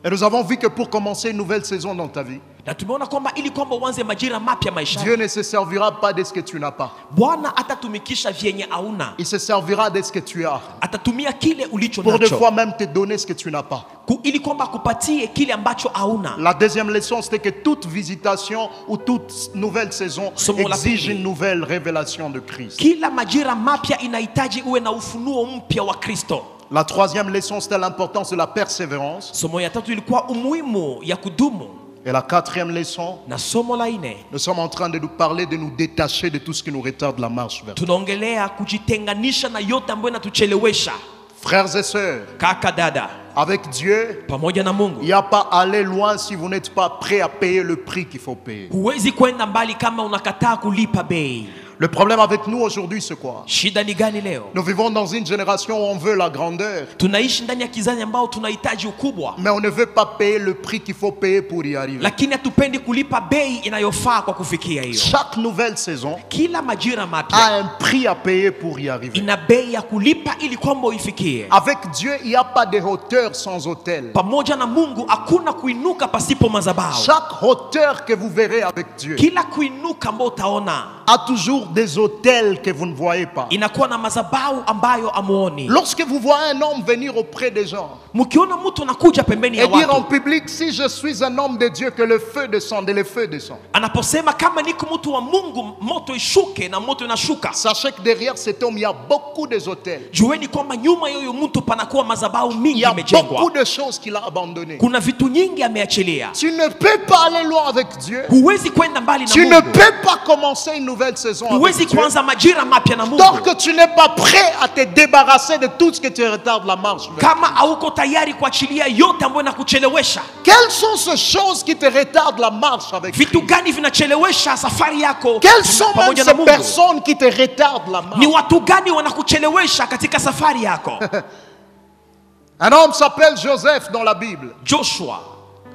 Et nous avons vu que pour commencer une nouvelle saison dans ta vie, Na tumeona kwamba ili kwamba uanze majira mapya maishani, Dieu ne se servira pas de ce que tu n'as pas. Bwana atatumikisha vyenye hauna, Il se servira de ce que tu as. atatumia kile ulicho Pour des nacho fois même te donner ce que tu n'as pas. ili kwamba akupatie kile ambacho hauna. La deuxième leçon, c'était que toute visitation ou toute nouvelle saison Somo la exige pili. une nouvelle révélation de Christ. Kila majira mapya inahitaji uwe na ufunuo mpya wa Kristo. La troisième leçon, c'était l'importance de la persévérance. Somo ya tatu ilikuwa umuhimu ya kudumu, Et la quatrième leçon, na somo la nne nous sommes en train de nous parler de nous détacher de tout ce qui nous retarde la marche vers Dieu. tunaongelea kujitenganisha na yote ambayo inatuchelewesha. Frères et sœurs, Kaka dada, avec Dieu, pamoja na il Mungu n'y a pas à aller loin si vous n'êtes pas prêt à payer le prix qu'il faut payer. huwezi kwenda mbali kama unakataa kulipa bei. Le problème avec nous aujourd'hui, c'est quoi? Shida ni gani leo? Nous vivons dans une génération où on veut la grandeur, Tunaishi ndani ya kizazi ambao tunahitaji ukubwa, mais on ne veut pas payer le prix qu'il faut payer pour y arriver. lakini hatupendi kulipa bei inayofaa kwa kufikia hiyo. Chaque nouvelle saison Kila majira a mapya un prix à payer pour y arriver. ina bei ya kulipa ili kwamba uifikie. Avec Dieu, il n'y a pas de hauteur sans hauteur. Pamoja na Mungu hakuna kuinuka pasipo madhabahu. Chaque hauteur que vous verrez avec Dieu Kila kuinuka ambao utaona a toujours des hôtels que vous ne voyez pas. inakuwa na madhabahu ambayo amuoni. Lorsque vous voyez un homme venir auprès des gens Mkiona mtu anakuja pembeni ya et dire en watu, public, si je suis un homme de Dieu, que le feu descende, et le feu descend. anaposema kama niko mtu wa Mungu, moto ishuke, na moto inashuka, Sachez que derrière cet homme, il y a beaucoup de hôtels. jueni kwamba nyuma ya huyo mtu panakuwa madhabahu Il mingi y a imejengwa. beaucoup de choses qu'il a abandonnées. Kuna vitu nyingi ameachilia. Tu ne peux pas aller loin avec Dieu. Huwezi kwenda mbali na Tu ne Mungu, peux pas commencer une nouvelle saison avec huwezi Dieu kuanza majira mapya na Mungu tant que tu n'es pas prêt à te débarrasser de tout ce que te retarde la marche vers kama hauko tayari kuachilia yote ambayo inakuchelewesha. Quelles sont ces choses qui te retardent la marche avec Dieu? Vitu gani vinachelewesha safari yako Quelles sont même pamoja na ces Mungu? personnes qui te retardent la marche? Ni watu gani wanakuchelewesha katika safari yako? Un homme s'appelle Joseph dans la Bible. Joshua,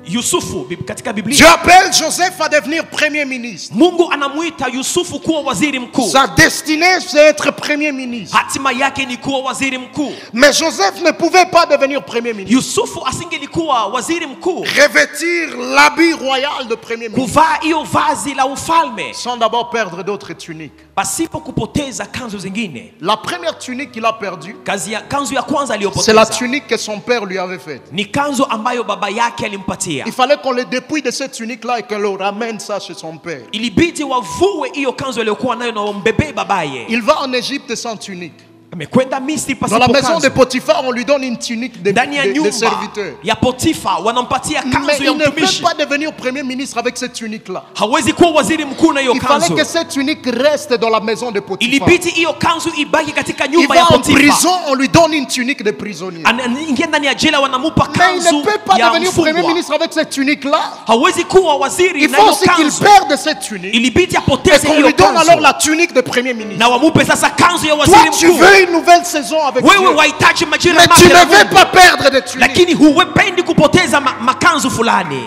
Yusufu katika Dieu Biblia, appelle Joseph à devenir premier ministre. Mungu anamuita Yusufu kuwa waziri mkuu. Sa destinée, c'est être premier ministre. Hatima yake ni kuwa waziri mkuu. Mais Joseph ne pouvait pas devenir premier ministre. Yusufu asingelikuwa waziri mkuu, Revêtir l'habit royal de premier ministre kuvaa hiyo vazi la ufalme, sans d'abord perdre d'autres tuniques. pasipo kupoteza kanzu zingine. La première tunique qu'il a perdue, Kanzu ya kwanza c'est la aliyopoteza tunique que son père lui avait faite. ni kanzu ambayo baba yake alimpatia. Il fallait qu'on le dépouille de cette tunique-là et qu'on le ramène ça chez son père. Ilibidi wavue hiyo kanzu aliyokuwa nayo na wambebe babaye. Il va en Égypte sans tunique. Amekwenda Misri Dans la pasipo maison de kanzu. Potiphar, on lui donne une tunique de Ndani ya de nyumba serviteur. ya Potifa wanampatia Mais kanzu ya il ne peut mtumishi. pas devenir premier ministre avec cette tunique-là. Hawezi kuwa waziri mkuu na hiyo Il fallait kanzu. que cette tunique reste dans la maison de Potiphar. Ilibidi hiyo kanzu ibaki katika Il nyumba va ya en Potifa. prison, on lui donne une tunique de prisonnier. Anaingia ndani ya jela, wanamupa Mais il kanzu ne peut pas ya devenir premier mfungwa. ministre avec cette tunique-là. Hawezi kuwa waziri Il na faut hiyo aussi qu'il kanzu. perde cette tunique Ilibidi et apoteze qu'on hiyo lui donne alors kanzu la tunique de premier ministre. na wamupe sasa kanzu ya Toi, waziri tu mkuu. veux une nouvelle saison avec Wewe Dieu, wahitaji majira mais tu mapya na ne veux Mungu, pas perdre de tunique. lakini hupendi kupoteza makanzu fulani.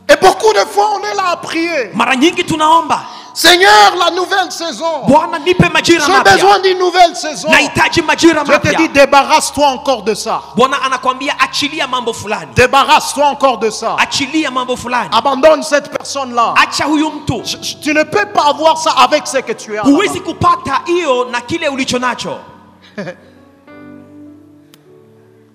Et beaucoup de fois, on est là à prier. Mara nyingi tunaomba, Seigneur, la nouvelle saison. Bwana nipe majira J'ai mapya, besoin d'une nouvelle saison. nahitaji majira Je te dis, mapya. débarrasse-toi encore de ça. Bwana anakwambia achilia mambo fulani, Débarrasse-toi encore de ça. achilia mambo fulani, Abandonne cette personne-là. acha huyu mtu. Tu ne peux pas avoir ça avec ce que tu as. Huwezi kupata hiyo na kile ulicho nacho.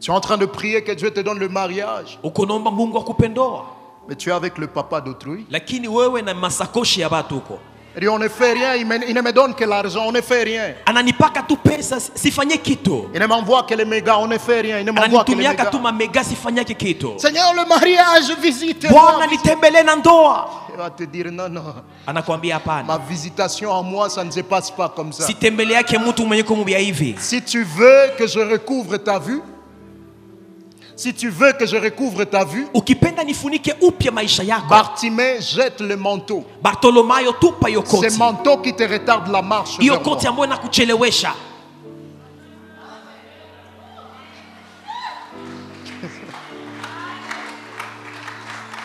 Tu es en train de prier que Dieu te donne le mariage, Uko naomba Mungu akupe ndoa, mais tu es avec le papa d'autrui. lakini wewe na masakoshi ya watu huko. Il dit, on ne fait rien, il ne me donne que l'argent, on ne fait rien. Ananipaka tu pesa, sifanye kitu. Il ne m'envoie que les mégas, on ne fait rien. Il ne m'envoie que les Ananitumiaka mégas. tu mamega, sifanyake kitu. Seigneur, le mariage, visite. Bwana nitembelee na ndoa. Il va te dire, non, non. Anakuambia hapana, Ma visitation à moi, ça ne se passe pas comme ça. sitembele yake mtu mwenye kumwambia hivi. Si tu veux que je recouvre ta vue, si tu veux que je recouvre ta vue, Ukipenda nifunike upya maisha yako, Bartimée, jette le manteau. Bartolomayo tupa hiyo Ce koti, manteau qui te retarde la marche. hiyo vers moi. koti ambayo inakuchelewesha.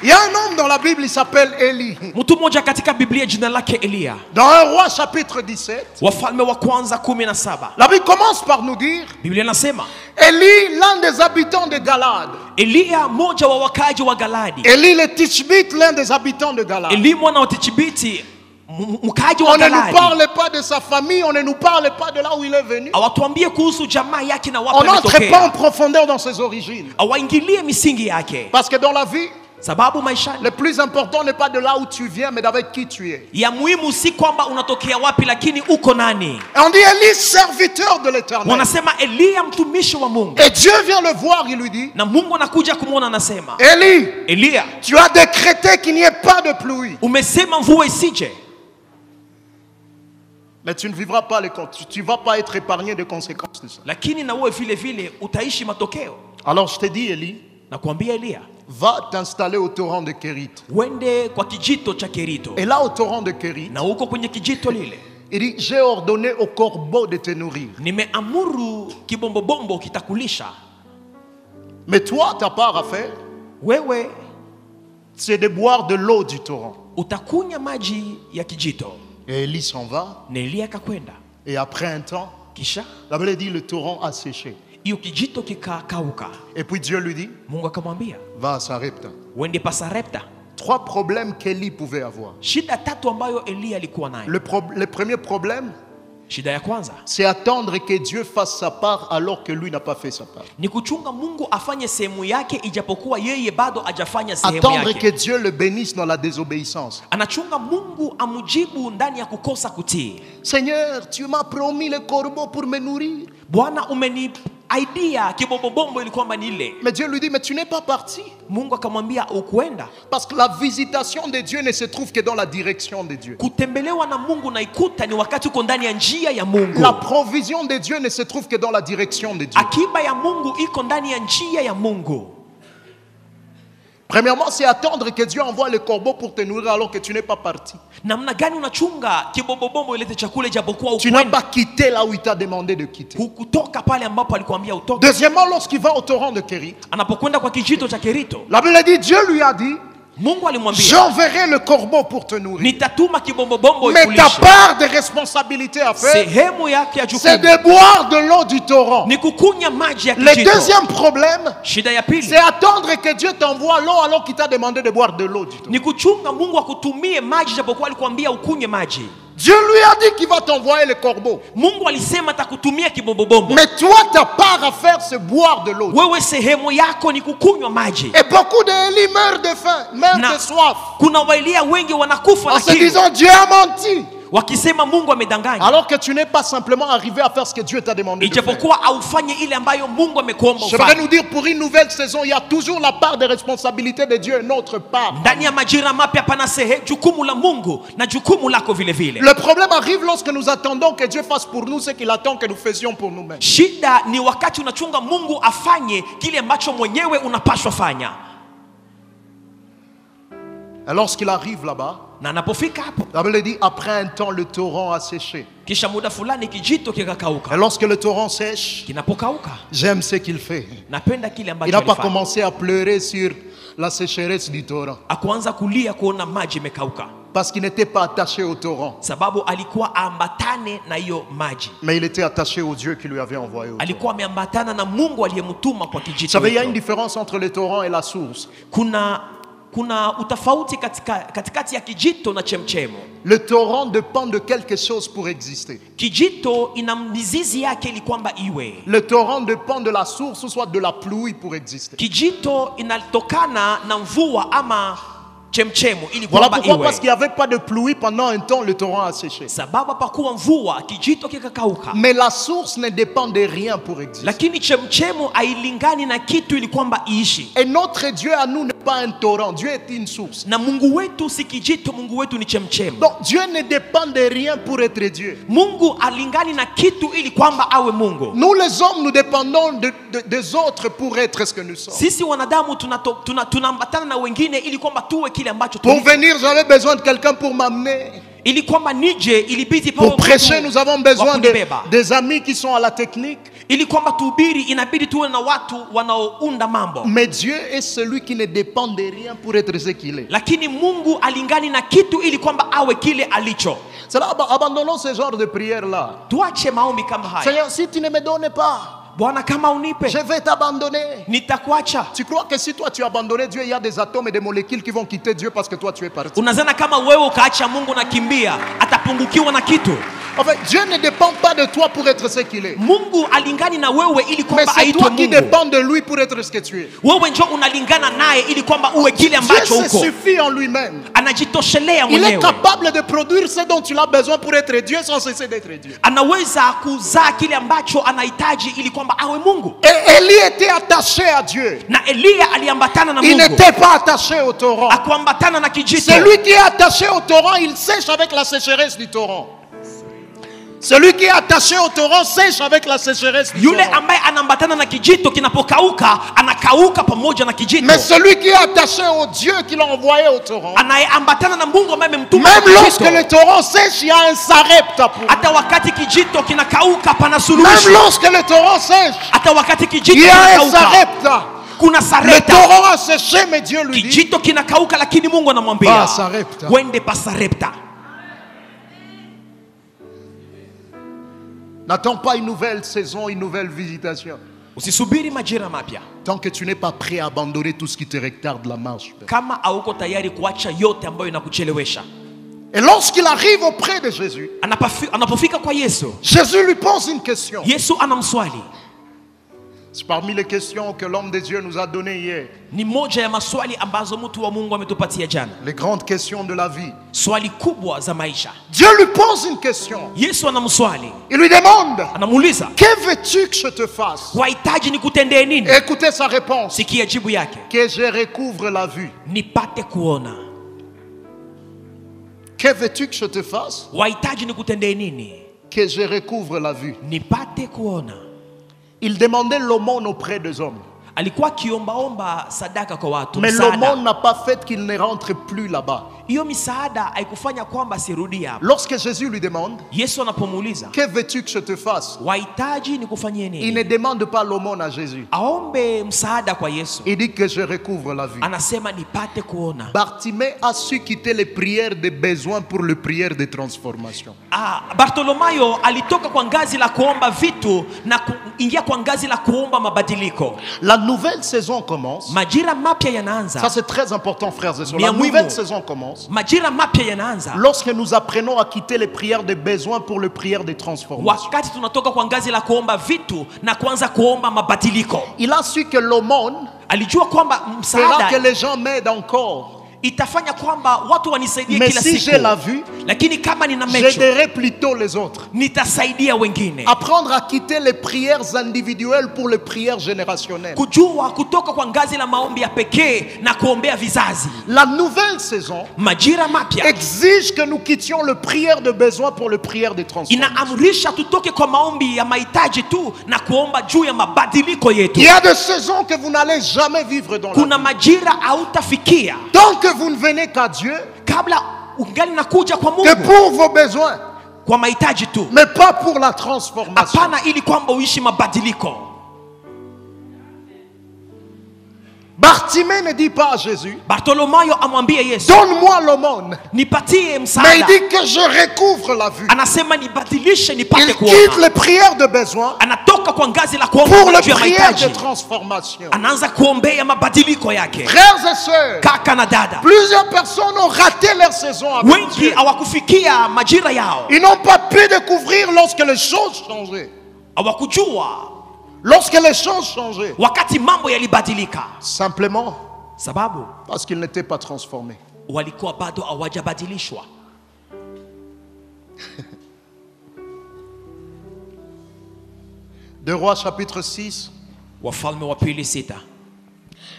Il y a un homme dans la Bible, il s'appelle Élie. Mtu mmoja katika Biblia jina lake Eliya. Dans 1 Roi chapitre 17, Wafalme wa kwanza 17. la Bible commence par nous dire, Biblia inasema Élie, l'un des habitants de Galade. Eliya mmoja wa wakaaji wa Galadi. Élie le Tishbite, l'un des habitants de Galade. Eli mwana wa Tishbiti, mkaaji On wa ne nous Galadi. parle pas de sa famille, on ne nous parle pas de là où il est venu. Awatuambie kuhusu jamaa yake na wapi On n'entre pas en ametokea. profondeur dans ses origines. Awaingilie misingi yake, Parce que dans la vie, sababu maishani le plus important n'est pas de là où tu viens, mais d'avec qui tu es. ya muhimu si kwamba unatokea wapi, lakini uko nani. Et on dit Élie, serviteur de l'Éternel. Wanasema Eliya mtumishi wa Mungu, Et Dieu vient le voir, il lui dit, na Mungu anakuja kumwona, anasema Élie, Eliya, tu as décrété qu'il n'y ait pas de pluie. umesema mvua isije, Mais tu ne vivras pas les conséquences. Tu ne vas pas être épargné des conséquences de ça. lakini na wewe vile vile utaishi matokeo. Alors je te dis, Élie, Nakwambia Eliya, va t'installer au torrent de Kérit. uende kwa kijito cha Kerito, Et là, au torrent de Kérit, na huko kwenye kijito lile il dit, j'ai ordonné aux corbeaux de te nourrir. nimeamuru kibombobombo kitakulisha. Mais toi, ta part à faire, Wewe c'est de boire de l'eau du torrent. utakunya maji ya kijito. Et Élie s'en va. Na Eliya akakwenda, Et après un temps, kisha la Bible dit, le torrent a séché. hiyo kijito kikakauka. Et puis Dieu lui dit, Mungu akamwambia va à Sarepta. uende Pasarepta. 3 problèmes qu'Élie pouvait avoir. Shida tatu ambayo Eliya alikuwa nayo. Le premier problème, Shida ya kwanza c'est attendre que Dieu fasse sa part alors que lui n'a pas fait sa part. ni kuchunga Mungu afanye sehemu yake ijapokuwa yeye bado hajafanya sehemu Attendre que yake. Dieu le bénisse dans la désobéissance. Anachunga Mungu amujibu ndani ya kukosa kutii. Seigneur, tu m'as promis le corbeau pour me nourrir. Bwana umeniaidia kibobobombo ili kwamba nile. Mais Dieu lui dit, mais tu n'es pas parti. Mungu akamwambia ukuenda. Parce que la visitation de Dieu ne se trouve que dans la direction de Dieu. Kutembelewa na Mungu na ikuta ni wakati uko ndani ya njia ya Mungu. La provision de Dieu ne se trouve que dans la direction de Dieu. Akiba ya Mungu iko ndani ya njia ya Mungu. Premièrement, c'est attendre que Dieu envoie le corbeau pour te nourrir alors que tu n'es pas parti. Namna gani unachunga kibombobombo ilete chakula japokuwa Tu n'as pas quitté là où il t'a demandé de quitter. hukutoka pale ambapo alikuambia utoke. Deuxièmement, lorsqu'il va au torrent de Kérit, Anapokwenda kwa kijito cha Kerito, la Bible dit, Dieu lui a dit, Mungu alimwambia, j'enverrai le corbeau pour te nourrir. nitatuma kibombobombo Mais ta ikulishe. part de responsabilité à faire, Sehemu yake ya c'est jukumu de boire de l'eau du torrent. ni kukunya maji ya Le kijito. deuxième problème, Shida ya pili c'est attendre que Dieu t'envoie l'eau alors qu'il t'a demandé de boire de l'eau du torrent. ni kuchunga Mungu akutumie maji japokuwa alikuambia ukunywe maji. Dieu lui a dit qu'il va t'envoyer le corbeau. Mungu alisema atakutumia kibombobombo. Mais toi, ta part à faire, c'est boire de l'eau. Wewe sehemu yako ni kukunywa maji. Et beaucoup d'Élis meurent de faim, meurent de soif. Kuna Waelia wengi wanakufa En na se kiu, disant, Dieu a menti. wakisema Mungu amedanganya, Alors que tu n'es pas simplement arrivé à faire ce que Dieu t'a demandé de faire. ijapokuwa aufanye ile ambayo Mungu amekuomba Je voudrais ufanye. nous dire, pour une nouvelle saison, il y a toujours la part de responsabilité de Dieu et notre part. Ndani ya majira mapya pana jukumu la Mungu na jukumu lako vile vile. Le problème arrive lorsque nous attendons que Dieu fasse pour nous ce qu'il attend que nous faisions pour nous-mêmes. Shida ni wakati unachunga Mungu afanye kile ambacho mwenyewe unapaswa fanya. Et lorsqu'il arrive là-bas, Na anapofika hapo, la Bible dit, après un temps, le torrent a séché. kisha muda fulani kijito Et kikakauka. lorsque le torrent sèche, Kinapokauka, j'aime ce qu'il fait. napenda kile Il ambacho n'a pas alifanya. commencé à pleurer sur la sécheresse du torrent. Akuanza kulia kuona maji imekauka, Parce qu'il n'était pas attaché au torrent. sababu alikuwa ambatane na hiyo maji. Mais il était attaché au Dieu qui lui avait envoyé. Au torrent. Alikuwa ameambatana na Mungu aliyemtuma kwa Vous kijito. savez, il y a une hicho. différence entre le torrent et la source. Kuna utofauti katikati ya kijito na chemchemo. Le torrent dépend de quelque chose pour exister. Kijito ina mizizi yake ili kwamba iwe. Le torrent dépend de la source, ou soit de la pluie pour exister. Kijito inatokana na mvua ama chemchemo ili Voilà kwamba pourquoi, iwe. parce qu'il n'y avait pas de pluie pendant un temps, le torrent a séché. Sababu hapakuwa mvua, kijito kikakauka. Mais la source ne dépend de rien pour exister. Lakini chemchemo hailingani na kitu ili kwamba iishi. Et notre Dieu à nous n'est pas un torrent, Dieu est une source. Na Mungu wetu si kijito, Mungu wetu ni chemchemo. Donc Dieu ne dépend de rien pour être Dieu. Mungu alingani na kitu ili kwamba awe Mungu. Nous les hommes, nous dépendons des autres pour être ce que nous sommes. Sisi wanadamu tunaambatana na wengine ili kwamba tuwe kile ambacho Pour venir, j'avais besoin de quelqu'un pour m'amener. ili kwamba nije ilibidi pawe Pour prêcher, nous avons besoin wa kunibeba. des amis qui sont à la technique. Ili kwamba tuhubiri inabidi tuwe na watu wanaounda mambo. Mais Dieu est celui qui ne dépend de rien pour être ce qu'il est. Lakini Mungu alingani na kitu ili kwamba awe kile alicho. C'est là, abandonnons ce genre de prière-là. Tuache maombi kama haya. Seigneur, si tu ne me donnes pas, Bwana kama unipe, je vais t'abandonner. nitakuacha. Tu crois que si toi tu as abandonné Dieu, il y a des atomes et des molécules qui vont quitter Dieu parce que toi tu es parti? Unazana kama wewe ukaacha Mungu na kimbia, atapungukiwa na kitu. En fait, Dieu ne dépend pas de toi pour être ce qu'il est. Mungu alingani na wewe ili Mais kwamba c'est aitwe toi qui Mungu. dépends de lui pour être ce que tu es. Wewe njoo unalingana naye ili kwamba uwe kile Dieu ambacho se uko. suffit en lui-même. Anajitoshelea Il est mwenyewe. capable de produire ce dont tu as besoin pour être Dieu sans cesser d'être Dieu. Anaweza kuzaa kile ambacho anahitaji ili kwamba awe Mungu. Et Élie était attaché à Dieu. Na Eliya aliambatana na Il Mungu. n'était pas attaché au torrent. Akuambatana na kijito. Celui qui est attaché au torrent, il sèche avec la sécheresse du torrent. Celui qui est attaché au torrent sèche avec la sécheresse du Yule torrent. ambaye anaambatana na kijito kinapokauka, anakauka pamoja na kijito. Mais celui qui est attaché au Dieu qui l'a envoyé au torrent, Anayeambatana na Mungu ambaye amemtuma même kwa lorsque kijito. le torrent sèche, il y a un sarepta pour lui. Hata wakati kijito kinakauka pana Même suluhisho. lorsque le torrent sèche, Hata wakati kijito il y a un kinakauka sarepta. kuna Le sarepta. torrent a séché, mais Dieu lui dit, Kijito kinakauka lakini Mungu anamwambia Va Sarepta. wende pa Sarepta. n'attends pas une nouvelle saison, une nouvelle visitation. Usisubiri majira mapya Tant que tu n'es pas prêt à abandonner tout ce qui te retarde la marche. kama hauko tayari kuacha yote ambayo inakuchelewesha. Et lorsqu'il arrive auprès de Jésus, Anapofika kwa Yesu, Jésus lui pose une question. Yesu anamswali. C'est parmi les questions que l'homme de Dieu nous a données hier. Ni moja ya maswali ambazo mtu wa Mungu ametupatia jana. Les grandes questions de la vie. Swali kubwa za maisha. Dieu lui pose une question. Yesu anamswali. Il lui demande, Anamuuliza, que veux-tu que je te fasse? wahitaji nikutendee nini? Écoutez sa réponse. Sikia jibu yake. Que je recouvre la vue. Nipate kuona. Que veux-tu que je te fasse? Wahitaji nikutendee nini? Que je recouvre la vue. Nipate kuona. Il demandait l'aumône auprès des hommes. alikuwa akiombaomba sadaka kwa watu, Mais msaada. l'aumône n'a pas fait qu'il ne rentre plus là-bas. Hiyo misaada haikufanya kwamba asirudi hapo. Lorsque Jésus lui demande, Yesu anapomuuliza, que veux-tu que je te fasse? wahitaji nikufanyie Il nini? ne demande pas l'aumône à Jésus. Aombe msaada kwa Yesu. Il dit que je recouvre la vue. Anasema nipate kuona. Bartimée a su quitter les prières de besoin pour les prières de transformation. Bartolomayo alitoka kwa ngazi la kuomba vitu na kuingia kwa ngazi la kuomba mabadiliko. La nouvelle saison commence. Majira mapya yanaanza. Ça c'est très important, frères et sœurs. La nouvelle saison commence majira mapya yanaanza lorsque nous apprenons à quitter les prières de besoin pour les prières de transformation. wakati tunatoka kwa ngazi la kuomba vitu na kuanza kuomba mabadiliko. Il a su que l'aumône Alijua kwamba fera msaada que les gens m'aident encore. itafanya kwamba watu wanisaidie Mais kila si siku. j'ai la vue, Lakini kama nina mecho, j'aiderai plutôt les autres. nitasaidia wengine. Apprendre à quitter les prières individuelles pour les prières générationnelles. Kujua kutoka kwa ngazi la maombi ya pekee na kuombea vizazi. La nouvelle saison Majira mapya exige que nous quittions les prières de besoin pour les prières de transformation. inaamrisha tutoke kwa maombi ya mahitaji tu na kuomba juu ya mabadiliko yetu. Il y a des saisons que vous n'allez jamais vivre dans la vie. Kuna majira hautafikia Tant que vous ne venez qu'à Dieu, kabla ungali nakuja kwa que Mungu pour vos besoins, kwa mahitaji tu, mais pas pour la transformation. hapana ili kwamba uishi mabadiliko. Bartimée ne dit pas à Jésus, Bartolomayo amwambie Yesu, donne-moi l'aumône. nipatie Mais il msaada. dit que je recouvre la vue. Anasema nibadilishe nipate Il quitte kuona. les prières de besoin Anatoka kwa ngazi la pour kuomba les juu ya prières de mahitaji, transformation. anaanza kuombea mabadiliko yake. Frères et sœurs, Kaka na dada, plusieurs personnes ont raté leur saison avec wengi Dieu. hawakufikia majira yao, Ils n'ont pas pu découvrir lorsque les choses changeaient. hawakujua Lorsque les choses changeaient. wakati mambo yalibadilika, Simplement sababu parce qu'ils n'étaient pas transformés. walikuwa bado hawajabadilishwa. Deux Rois chapitre 6. Wafalme wa pili 6.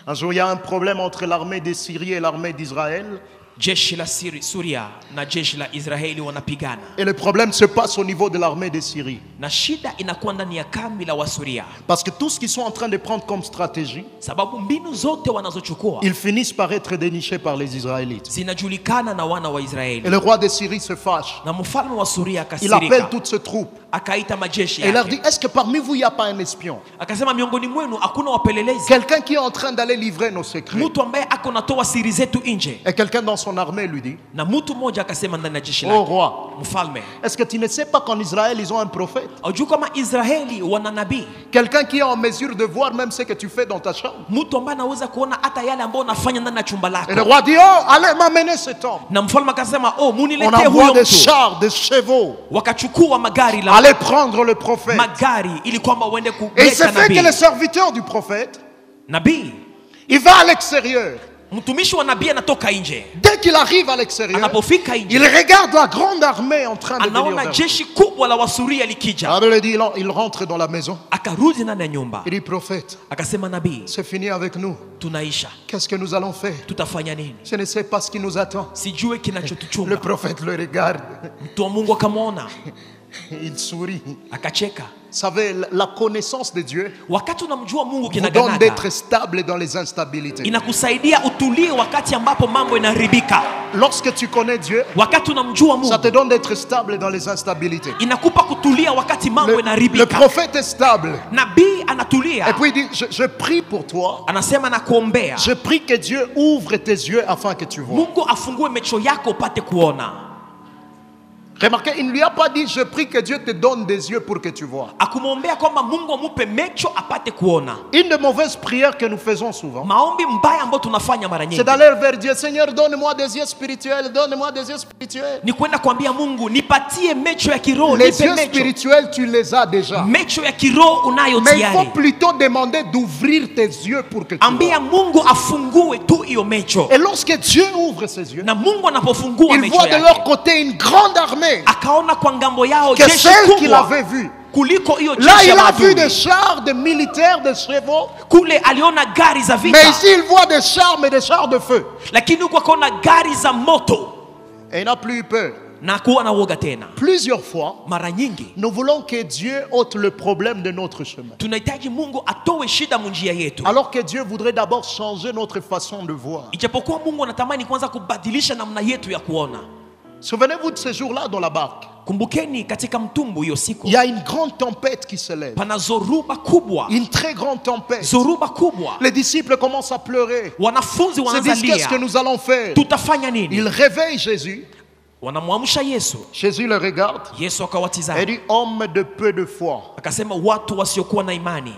Un jour, il y a un problème entre l'armée de Syrie et l'armée d'Israël. Jeshi la Suria na jeshi la Israeli wanapigana, Et le problème se passe au niveau de l'armée de Syrie. na shida inakuwa ndani ya kambi la Wasuria, Parce que tout ce qu'ils sont en train de prendre comme stratégie, sababu mbinu zote wanazochukua ils finissent par être dénichés par les Israélites. zinajulikana na wana wa Et Israeli. le roi de Syrie se fâche. Na mfalme wa Suria Il appelle akasirika, toutes ses troupes. akaita majeshi Et il leur dit, yake, est-ce que parmi vous, il n'y a pas un espion? akasema miongoni mwenu hakuna wapelelezi, Quelqu'un qui est en train d'aller livrer nos secrets. mtu ambaye ako natoa siri zetu nje. Et quelqu'un dans son armée lui dit, Na mtu mmoja akasema ndani ya jeshi oh lake, roi, mfalme, est-ce que tu ne sais pas qu'en Israël, ils ont un prophète? hujui kama Israeli wana nabii, Quelqu'un qui est en mesure de voir même ce que tu fais dans ta chambre. mtu ambaye anaweza kuona hata yale ambayo unafanya ndani ya chumba Et le lako. roi dit, oh, allez m'amener cet homme. Na mfalme akasema, oh, On muniletee envoie huyo des mtu. chars, des chevaux. Wakachukua magari la Allez prendre le prophète. magari ili kwamba uende Et il se kuleta fait que le nabii. serviteur du prophète, Nabii, il va à l'extérieur. mtumishi wa nabii anatoka nje. Dès qu'il arrive à l'extérieur, Anapofika il nje, regarde la grande armée en train de venir anaona vers lui. jeshi kubwa la Wasuria likija. La Bible dit, il rentre dans la maison. Akarudi ndani ya nyumba, Il dit, prophète, akasema, nabii, c'est fini avec nous. tunaisha, Qu'est-ce que nous allons faire? tutafanya nini? Je ne sais pas ce qui nous attend. Sijue Le kinachotuchunga. prophète le regarde. Mtu wa Mungu akamwona, Il sourit. akacheka. Vous savez, la connaissance de Dieu Wakati unamjua Mungu vous donne kinaganaga, d'être stable dans les instabilités. inakusaidia utulie wakati ambapo mambo inaharibika. Lorsque tu connais Dieu, Wakati unamjua ça te Mungu, donne d'être stable dans les instabilités. inakupa kutulia wakati mambo Le inaharibika. prophète est stable. Nabii Et anatulia, puis il dit, je prie pour toi. anasema na kuombea, Je prie que Dieu ouvre tes yeux afin que tu vois. Mungu afungue macho yako upate kuona. Remarquez, il ne lui a pas dit, je prie que Dieu te donne des yeux pour que tu vois. Akumwombea kwamba Mungu amupe macho apate kuona. Une des mauvaises prières que nous faisons souvent, Maombi mbaya ambayo tunafanya mara nyingi c'est d'aller vers Dieu. Seigneur, donne-moi des yeux spirituels, donne-moi des yeux spirituels. ni kwenda kuambia Mungu, nipatie macho ya kiroho, Les nipe yeux macho. spirituels, tu les as déjà. Macho ya kiroho unayo Mais il faut tayari. plutôt demander d'ouvrir tes yeux pour que tu vois. Ambia Mungu afungue tu hiyo macho. Et lorsque Dieu ouvre ses yeux, Na Mungu anapofungua il macho voit de leur yake, côté une grande armée akaona kwa ngambo yao que jeshi celle qu'il kubwa avait vue. kuliko hiyo Là, jeshi il ya a vu des maadui. chars, des militaires, des chevaux. Kule aliona gari za vita, Mais ici, il voit des chars, mais des chars de feu. lakini huko akaona gari za moto Et il n'a plus eu peur. na kuwa na woga tena. Plusieurs fois, Mara nyingi nous voulons que Dieu ôte le problème de notre chemin. tunahitaji Mungu atoe shida munjia yetu, Alors que Dieu voudrait d'abord changer notre façon de voir. ijapokuwa Mungu anatamani kwanza kubadilisha namna yetu ya kuona. Souvenez-vous de ce jour-là dans la barque. Kumbukeni katika mtumbu hiyo siku Il y a une grande tempête qui se lève. pana zoruba kubwa, Une très grande tempête. zoruba kubwa. Les disciples commencent à pleurer. Wanafunzi Ils se wanaanza disent, qu'est-ce que lia, nous allons faire? tutafanya nini? Ils réveillent Jésus. Wanamwamsha Yesu. Jésus le regarde Yesu et akawatizama dit, homme de peu de foi. akasema, watu wasiokuwa na imani.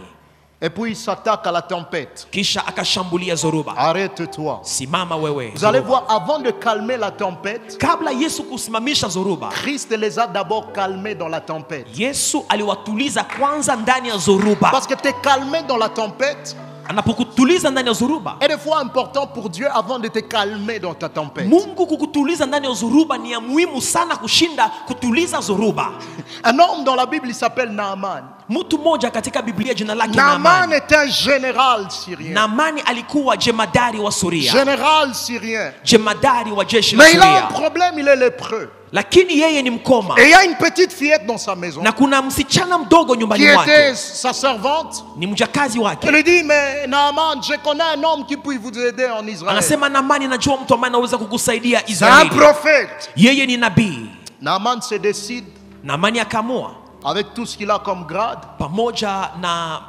Et puis il s'attaque à la tempête. Kisha akashambulia zoruba. Arrête-toi. Simama wewe. Vous allez zoruba. voir, avant de calmer la tempête, Kabla Yesu kusimamisha zoruba, Christ les a d'abord calmés dans la tempête. Yesu aliwatuliza kwanza ndani ya zoruba. Parce que tu es calmé dans la tempête Anapokutuliza ndani ya zoruba, est des fois important pour Dieu avant de te calmer dans ta tempête. Mungu kukutuliza ndani ya zoruba ni ya muhimu sana kushinda kutuliza zoruba. Un homme dans la Bible, il s'appelle Naaman. Mtu mmoja katika Biblia jina lake Naaman Naamani. est un général syrien. Naamani alikuwa jemadari wa Suria, Général syrien. jemadari wa jeshi la Mais il a un Suria, problème, il est lépreux. lakini yeye ni mkoma Et il y a une petite fillette dans sa maison na kuna msichana mdogo qui nyumbani était mwake, sa servante. ni mjakazi Elle wake. lui dit, mais Naaman, je connais un homme qui peut vous aider en Israël. Anasema, Naamani, najua mtu ambaye anaweza kukusaidia C'est un Israeli. prophète. Yeye ni nabii. Naaman se décide, Naamani akaamua avec tout ce qu'il a comme grade, pamoja na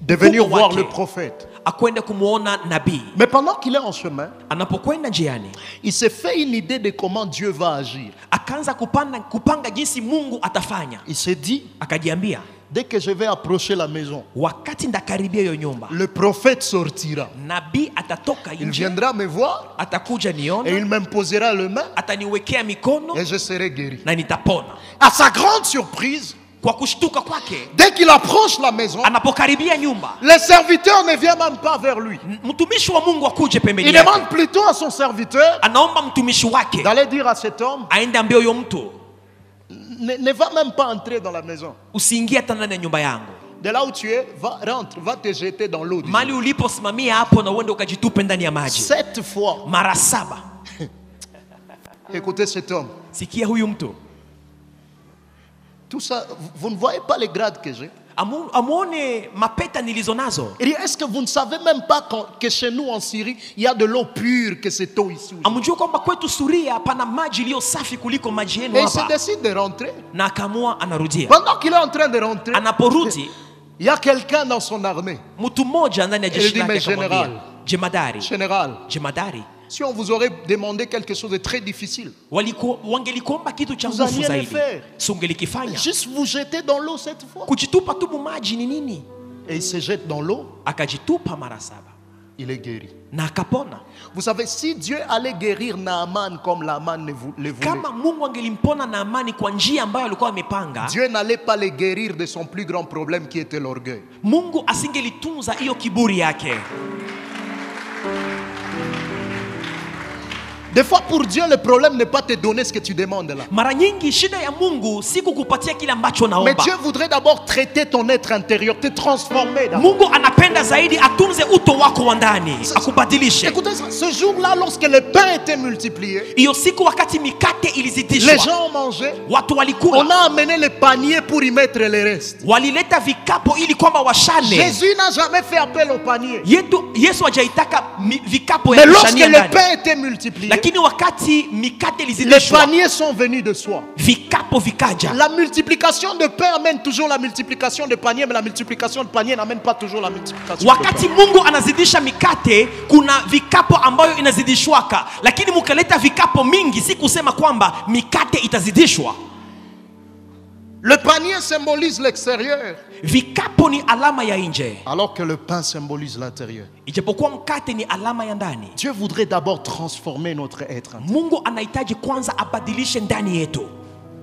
de venir Mungu voir wake, le prophète. akwenda kumwona nabii. Mais pendant qu'il est en chemin, Anapokwenda njiani, il s'est fait une idée de comment Dieu va agir. akaanza kupanga jinsi Mungu atafanya. Il s'est dit, Akajiambia, dès que je vais approcher la maison, wakati ndakaribia hiyo nyumba, le prophète sortira. nabii atatoka Il nje, viendra me voir atakuja et niona, il m'imposera le main ataniwekea mikono et je serai guéri. na nitapona. À sa grande surprise, Kwa kushtuka kwake, dès qu'il approche la maison, anapokaribia nyumba, les serviteurs ne viennent même pas vers lui. mtumishi wa Mungu akuje pembeni Il yake. demande plutôt à son serviteur Anaomba mtumishi wake d'aller dire à cet homme, aende ambie huyo mtu, ne va même pas entrer dans la maison. usiingie hata ndani ya nyumba yangu. De là où tu es, rentre, va te jeter dans l'eau. Mali uliposimamia hapo na uende ukajitupe ndani ya maji 7 fois. mara 7. Écoutez cet homme. Sikia huyu mtu, Tout ça, vous ne voyez pas les grades que j'ai. amuone mapeta nilizo nazo. Il dit, est-ce que vous ne savez même pas que chez nous en Syrie, il y a de l'eau pure que cette eau ici? Amjua kwamba kwetu Suria pana maji iliyo safi kuliko maji yenu Et il se hapa. décide de rentrer. Na akaamua anarudia. Pendant qu'il est en train de rentrer, Anaporudi, il y a quelqu'un dans son armée. mtu mmoja ndani ya Il jeshi dit, lake mais akamwambia, général. jemadari, Général, jemadari, si on vous aurait demandé quelque chose de très difficile, wangelikuomba kitu cha Vous nguvu alliez le zaidi, faire. si ungelikifanya. juste vous jeter dans l'eau cette fois. Kujitupa tu maji ni nini? Et il se jette dans l'eau, Akajitupa mara 7 il est guéri. na akapona. Vous savez, si Dieu allait guérir Naaman comme Naaman le voulait, Kama Mungu angelimpona Naamani kwa njia ambayo alikuwa amepanga, Dieu n'allait pas le guérir de son plus grand problème qui était l'orgueil. Mungu asingelitunza hiyo kiburi yake. Des fois, pour Dieu, le problème n'est pas te donner ce que tu demandes là. Mara nyingi shida ya Mungu si kukupatia kile ambacho Mais naomba. Dieu voudrait d'abord traiter ton être intérieur, te transformer. d'abord. Mungu anapenda zaidi atunze uto wako wa ndani, akubadilishe. Écoutez ça, ce jour-là, lorsque le pain était multiplié, Hiyo siku wakati mikate les ilizidishwa, gens ont mangé, watu on walikula, a amené les paniers pour y mettre les restes. walileta vikapo ili kwamba washane. Jésus n'a jamais fait appel au panier. Yesu hajaitaka vikapo Mais ya lorsque kushania le ndani. pain était multiplié, Lakini wakati mikate les ilizidishwa, paniers sont venus de soi. vikapo vikaja. La multiplication de pain amène toujours la multiplication de paniers, mais la multiplication de paniers n'amène pas toujours la multiplication de Wakati pain. Mungu anazidisha mikate, kuna vikapo ambayo inazidishwaka, lakini mkaleta vikapo mingi, si kusema kwamba mikate itazidishwa. Le panier symbolise l'extérieur, Vikapo ni alama ya nje, alors que le pain symbolise l'intérieur. ijapokuwa mkate ni alama ya ndani. Dieu voudrait d'abord transformer notre être intérieur. Mungu anahitaji kwanza abadilishe ndani yetu.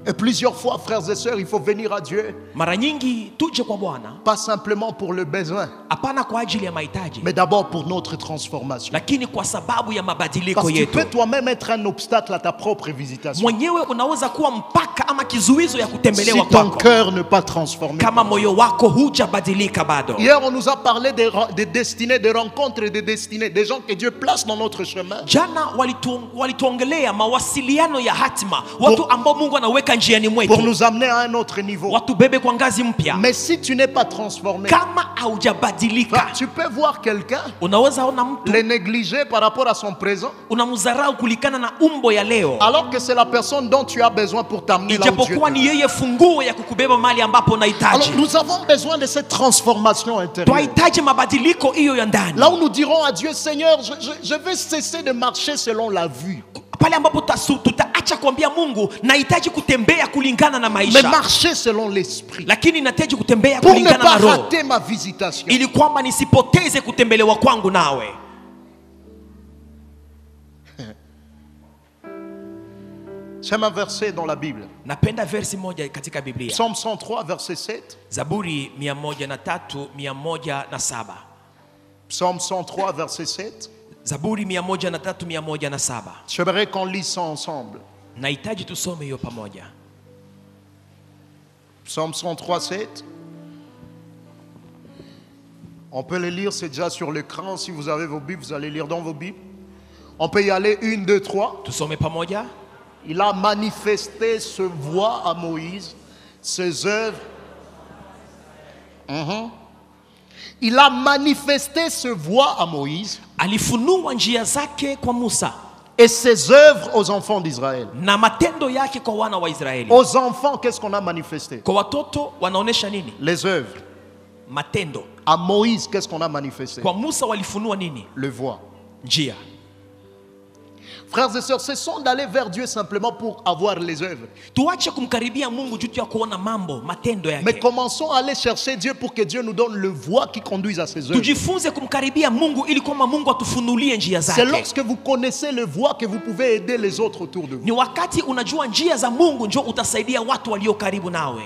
Et plusieurs fois, frères et sœurs, il faut venir à Dieu, Mara nyingi tuje kwa Bwana, pas simplement pour le besoin, hapana kwa ajili ya mahitaji, mais d'abord pour notre transformation. lakini kwa sababu ya mabadiliko Parce que tu yetu. peux toi-même être un obstacle à ta propre visitation. Mwenyewe unaweza kuwa mpaka ama kizuizo ya Si kutembelewa ton kwako cœur n'est pas transformé. kama moyo wako hujabadilika bado. Hier, on nous a parlé des destinées, des rencontres et des destinées, des gens que Dieu place dans notre chemin. Jana walituongelea mawasiliano ya hatima, watu ambao Mungu anaweka njiani Pour mwetu, nous amener à un autre niveau. watu bebe kwa ngazi mpya. Mais si tu n'es pas transformé, Kama haujabadilika, tu peux voir quelqu'un, unaweza ona mtu le négliger par rapport à son présent, unamdharau kulikana na umbo ya leo, alors que c'est la personne dont tu as besoin pour t'amener là où Dieu ijapokuwa te ni veut. yeye funguo ya kukubeba mahali ambapo Alors unahitaji. nous avons besoin de cette transformation intérieure. Twahitaji mabadiliko hiyo ya ndani, Là où nous dirons à Dieu, Seigneur, je veux cesser de marcher selon la vue, pale ambapo tutaacha kuambia Mungu nahitaji kutembea kulingana na mais maisha, marcher selon l'esprit, lakini nahitaji kutembea pour ne kulingana pas na roho, rater ma visitation. ili kwamba nisipoteze kutembelewa kwangu nawe. J'aime un verset dans la Bible. Napenda versi moja katika Biblia, Psaume 103, verset 7. Zaburi 103, 107. Psaume 103, verset 7. Zaburi 103, 107. J'aimerais qu'on lise ça ensemble. Nahitaji tusome hiyo pamoja. Psaume 103, 7. On peut le lire, c'est déjà sur l'écran. Si vous avez vos Bibles, vous allez lire dans vos Bibles. On peut y aller, 1, 2, 3. Tusome pamoja. Il a manifesté ce voie à Moïse, ses œuvres. Il a manifesté ce voie à Moïse Alifunua njia zake kwa Musa et ses œuvres aux enfants d'Israël. na matendo yake kwa wana wa Israeli. Aux enfants, qu'est-ce qu'on a manifesté? Kwa watoto wanaonesha nini? Les œuvres. Matendo. À Moïse, qu'est-ce qu'on a manifesté? Kwa Musa walifunua nini? Le voie. Njia. Frères et sœurs, cessons d'aller vers Dieu simplement pour avoir les œuvres. Tuache kumkaribia Mungu juu ya kuona mambo, matendo Mais yake. commençons à aller chercher Dieu pour que Dieu nous donne le voie qui conduise à ses œuvres. Tujifunze kumkaribia Mungu ili kwamba Mungu atufunulie njia C'est zake. lorsque vous connaissez le voie que vous pouvez aider les autres autour de vous. Ni wakati unajua njia za Mungu ndio utasaidia watu walio karibu nawe.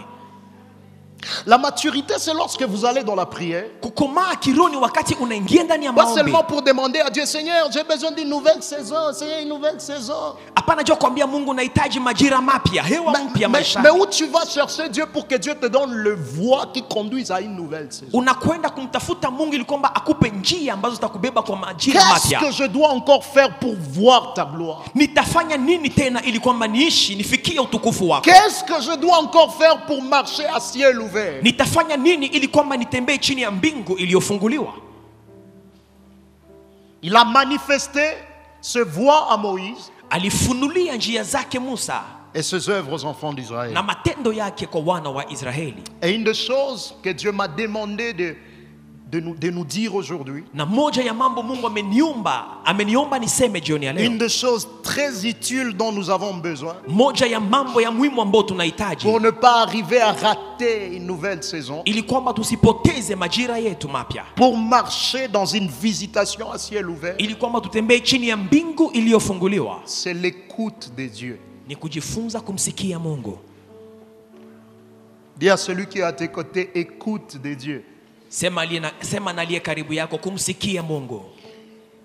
La maturité, c'est lorsque vous allez dans la prière. Kukomaa kiroho ni wakati unaingia ndani ya Pas maombi. seulement pour demander à Dieu, Seigneur, j'ai besoin d'une nouvelle saison, Seigneur, une nouvelle saison. Hapana jua kuambia Mungu nahitaji majira mapya, hewa mpya Mais maishani. où tu vas chercher Dieu pour que Dieu te donne le voie qui conduise à une nouvelle saison? Unakwenda kumtafuta Mungu ili kwamba akupe njia ambazo zitakubeba kwa majira Qu'est-ce mapya. que je dois encore faire pour voir ta gloire? Nitafanya nini tena ili kwamba niishi nifikie utukufu wako? Qu'est-ce que je dois encore faire pour marcher à ciel ouvert? Nitafanya nini ili kwamba nitembee chini ya mbingu iliyofunguliwa? Il a manifesté ce voie à Moïse Alifunulia njia zake Musa et ses œuvres aux enfants d'Israël. na matendo yake kwa wana wa Israeli. Et une des choses que Dieu m'a demandé de nous dire aujourd'hui, Na moja ya mambo Mungu ameniomba niseme jioni ya leo. une des choses très utiles dont nous avons besoin Moja ya mambo ya muhimu ambayo tunahitaji pour ne pas arriver à rater une nouvelle saison, ili kwamba tusipoteze majira yetu mapya, pour marcher dans une visitation à ciel ouvert, ili kwamba tutembee chini ya mbingu iliyofunguliwa, c'est l'écoute de Dieu. ni kujifunza kumsikia Mungu. Dis à celui qui est à tes côtés, écoute de Dieu. Sema na aliye karibu yako kumsikia Mungu.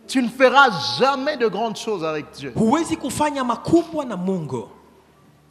Tu ne feras jamais de grandes choses avec Dieu Huwezi kufanya makubwa na Mungu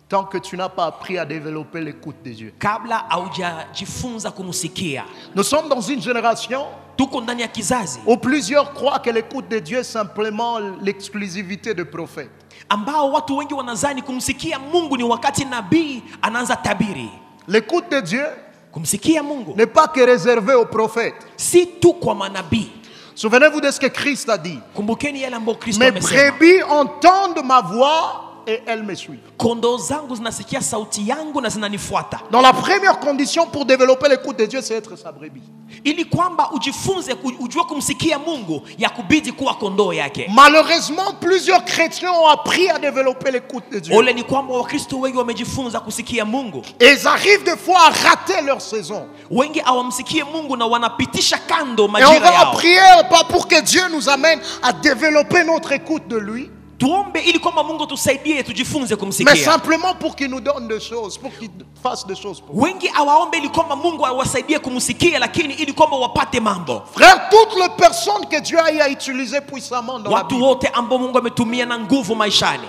tant que tu n'as pas appris à développer l'écoute de Dieu. kabla haujajifunza kumsikia. Nous sommes dans une génération Tuko ndani ya kizazi où plusieurs croient que l'écoute de Dieu est simplement l'exclusivité de prophètes. ambao watu wengi wanadhani kumsikia Mungu ni wakati nabii anaanza tabiri. L'écoute de Dieu Kumsikia Mungu n'est pas que réservé aux prophètes. si tu kwa manabii. Souvenez-vous de ce que Christ a dit. Kumbukeni yale ambayo Kristo Mes amesema. brebis entendent ma voix et elles me suivent. Kondoo zangu zinasikia sauti yangu na zinanifuata. Donc la première condition pour développer l'écoute de Dieu, c'est être sa brebis. Ili kwamba ujifunze ujue kumsikia Mungu, ya kubidi kuwa kondoo yake. Malheureusement, plusieurs chrétiens ont appris à développer l'écoute de Dieu. Ole ni kwamba Wakristo wengi wamejifunza kusikia Mungu. Et ils arrivent des fois à rater leur saison. Wengi hawamsikie Mungu na wanapitisha kando Et on majira va yao. prier pas pour que Dieu nous amène à développer notre écoute de lui. tuombe ili kwamba Mungu tusaidie tujifunze mais kumsikia. simplement pour qu'il nous donne des choses, pour qu'il fasse des choses pour nous. Wengi awaombe ili kwamba Mungu awasaidie kumsikia, lakini ili kwamba wapate mambo. Frère, toutes les personnes que Dieu a utilisées puissamment dans la Watu Bible, wote ambao Mungu ametumia na nguvu maishani,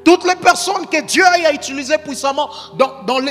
toutes les personnes que Dieu a utilisées puissamment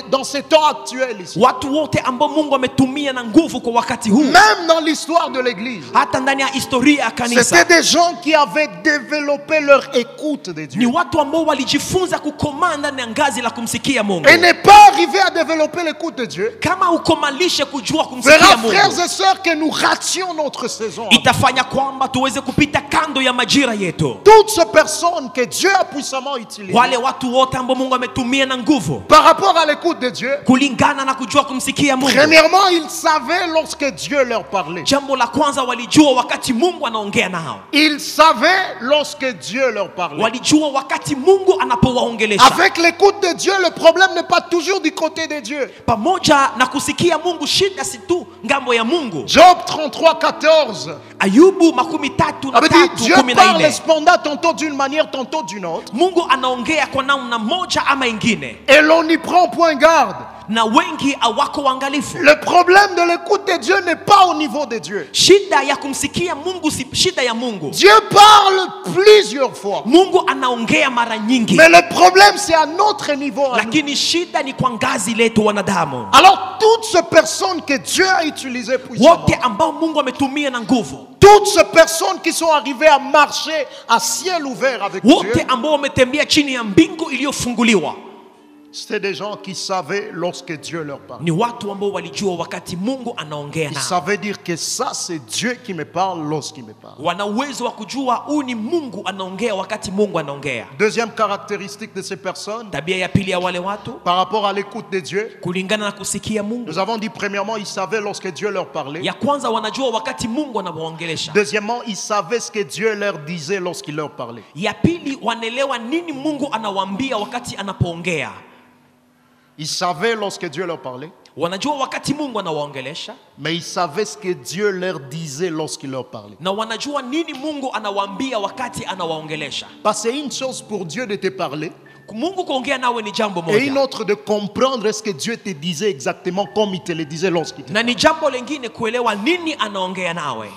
dans ces temps actuels ici, watu wote ambao Mungu ametumia na nguvu kwa wakati huu, même dans l'histoire de l'église, hata ndani ya historia ya kanisa, c'était des gens qui avaient développé leur écoute de ni Dieu. watu ambao walijifunza kukomaa ndani ya ngazi la kumsikia Mungu. Et n'est pas arrivé à développer l'écoute de Dieu, Kama ukomalishe kujua kumsikia verra, Mungu, frères et sœurs, que nous rations notre saison. itafanya kwamba tuweze kupita kando ya majira yetu. Toutes ces personnes que Dieu a puissamment utilisées Wale watu wote ambao Mungu ametumia na nguvu par rapport à l'écoute de Dieu, kulingana na kujua kumsikia Mungu, premièrement, ils savaient lorsque Dieu leur parlait. jambo la kwanza walijua wakati Mungu anaongea nao. Ils savaient lorsque Dieu leur parlait. Walijua wakati Mungu anapowaongelesha. Avec l'écoute de Dieu, le problème n'est pas toujours du côté de Dieu. Pamoja na kusikia Mungu, shida si tu ngambo ya Mungu. Job 33:14. Ayubu 33 Ça veut dire Dieu parle 14. cependant tantôt d'une manière, tantôt d'une autre. Mungu anaongea kwa namna moja ama ingine, Et l'on n'y prend point garde. na wengi hawako waangalifu. Le problème de l'écoute de Dieu n'est pas au niveau de Dieu. Shida ya kumsikia Mungu si shida ya Mungu. Dieu parle plusieurs fois. Mungu anaongea mara nyingi, Mais le problème, c'est à notre niveau. À nous. lakini shida ni kwa ngazi letu wanadamu. Alors, toutes ces personnes que Dieu a utilisées puissamment, Wote ambao Mungu ametumia na nguvu, toutes ces personnes qui sont arrivées à marcher à ciel ouvert avec Dieu, wote ambao wametembea chini ya mbingu iliyofunguliwa, c'était des gens qui savaient lorsque Dieu leur parlait. ni watu ambao walijua wakati Mungu anaongea Ils nao. savaient dire que ça, c'est Dieu qui me parle lorsqu'il me parle. Wana uwezo wa kujua huu ni Mungu anaongea wakati Mungu anaongea. Deuxième caractéristique de ces personnes, Tabia ya pili ya wale watu par rapport à l'écoute de Dieu, kulingana na kusikia Mungu, nous avons dit premièrement, ils savaient lorsque Dieu leur parlait. ya kwanza wanajua wakati Mungu anawaongelesha. Deuxièmement, ils savaient ce que Dieu leur disait lorsqu'il leur parlait. Ya pili wanaelewa nini Mungu anawaambia wakati anapoongea. Ils savaient lorsque Dieu leur parlait, Wanajua wakati Mungu anawaongelesha, mais ils savaient ce que Dieu leur disait lorsqu'il leur parlait. na wanajua nini Mungu anawaambia wakati anawaongelesha. Parce que c'est une chose pour Dieu de te parler, Mungu kuongea nawe ni jambo et une moja, autre de comprendre ce que Dieu te disait exactement comme il te le disait lorsqu'il te na parlait. ni jambo lingine kuelewa nini anaongea nawe.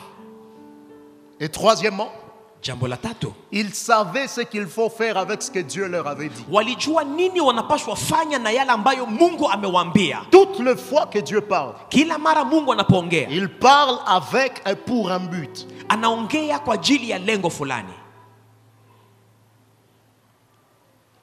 Et troisièmement, Jambo la tatu, ils savaient ce qu'il faut faire avec ce que Dieu leur avait dit. walijua nini wanapaswa fanya na yale ambayo Mungu amewaambia. Toutes les fois que Dieu parle, Kila mara Mungu anapoongea, il parle avec et pour un but. anaongea kwa ajili ya lengo fulani.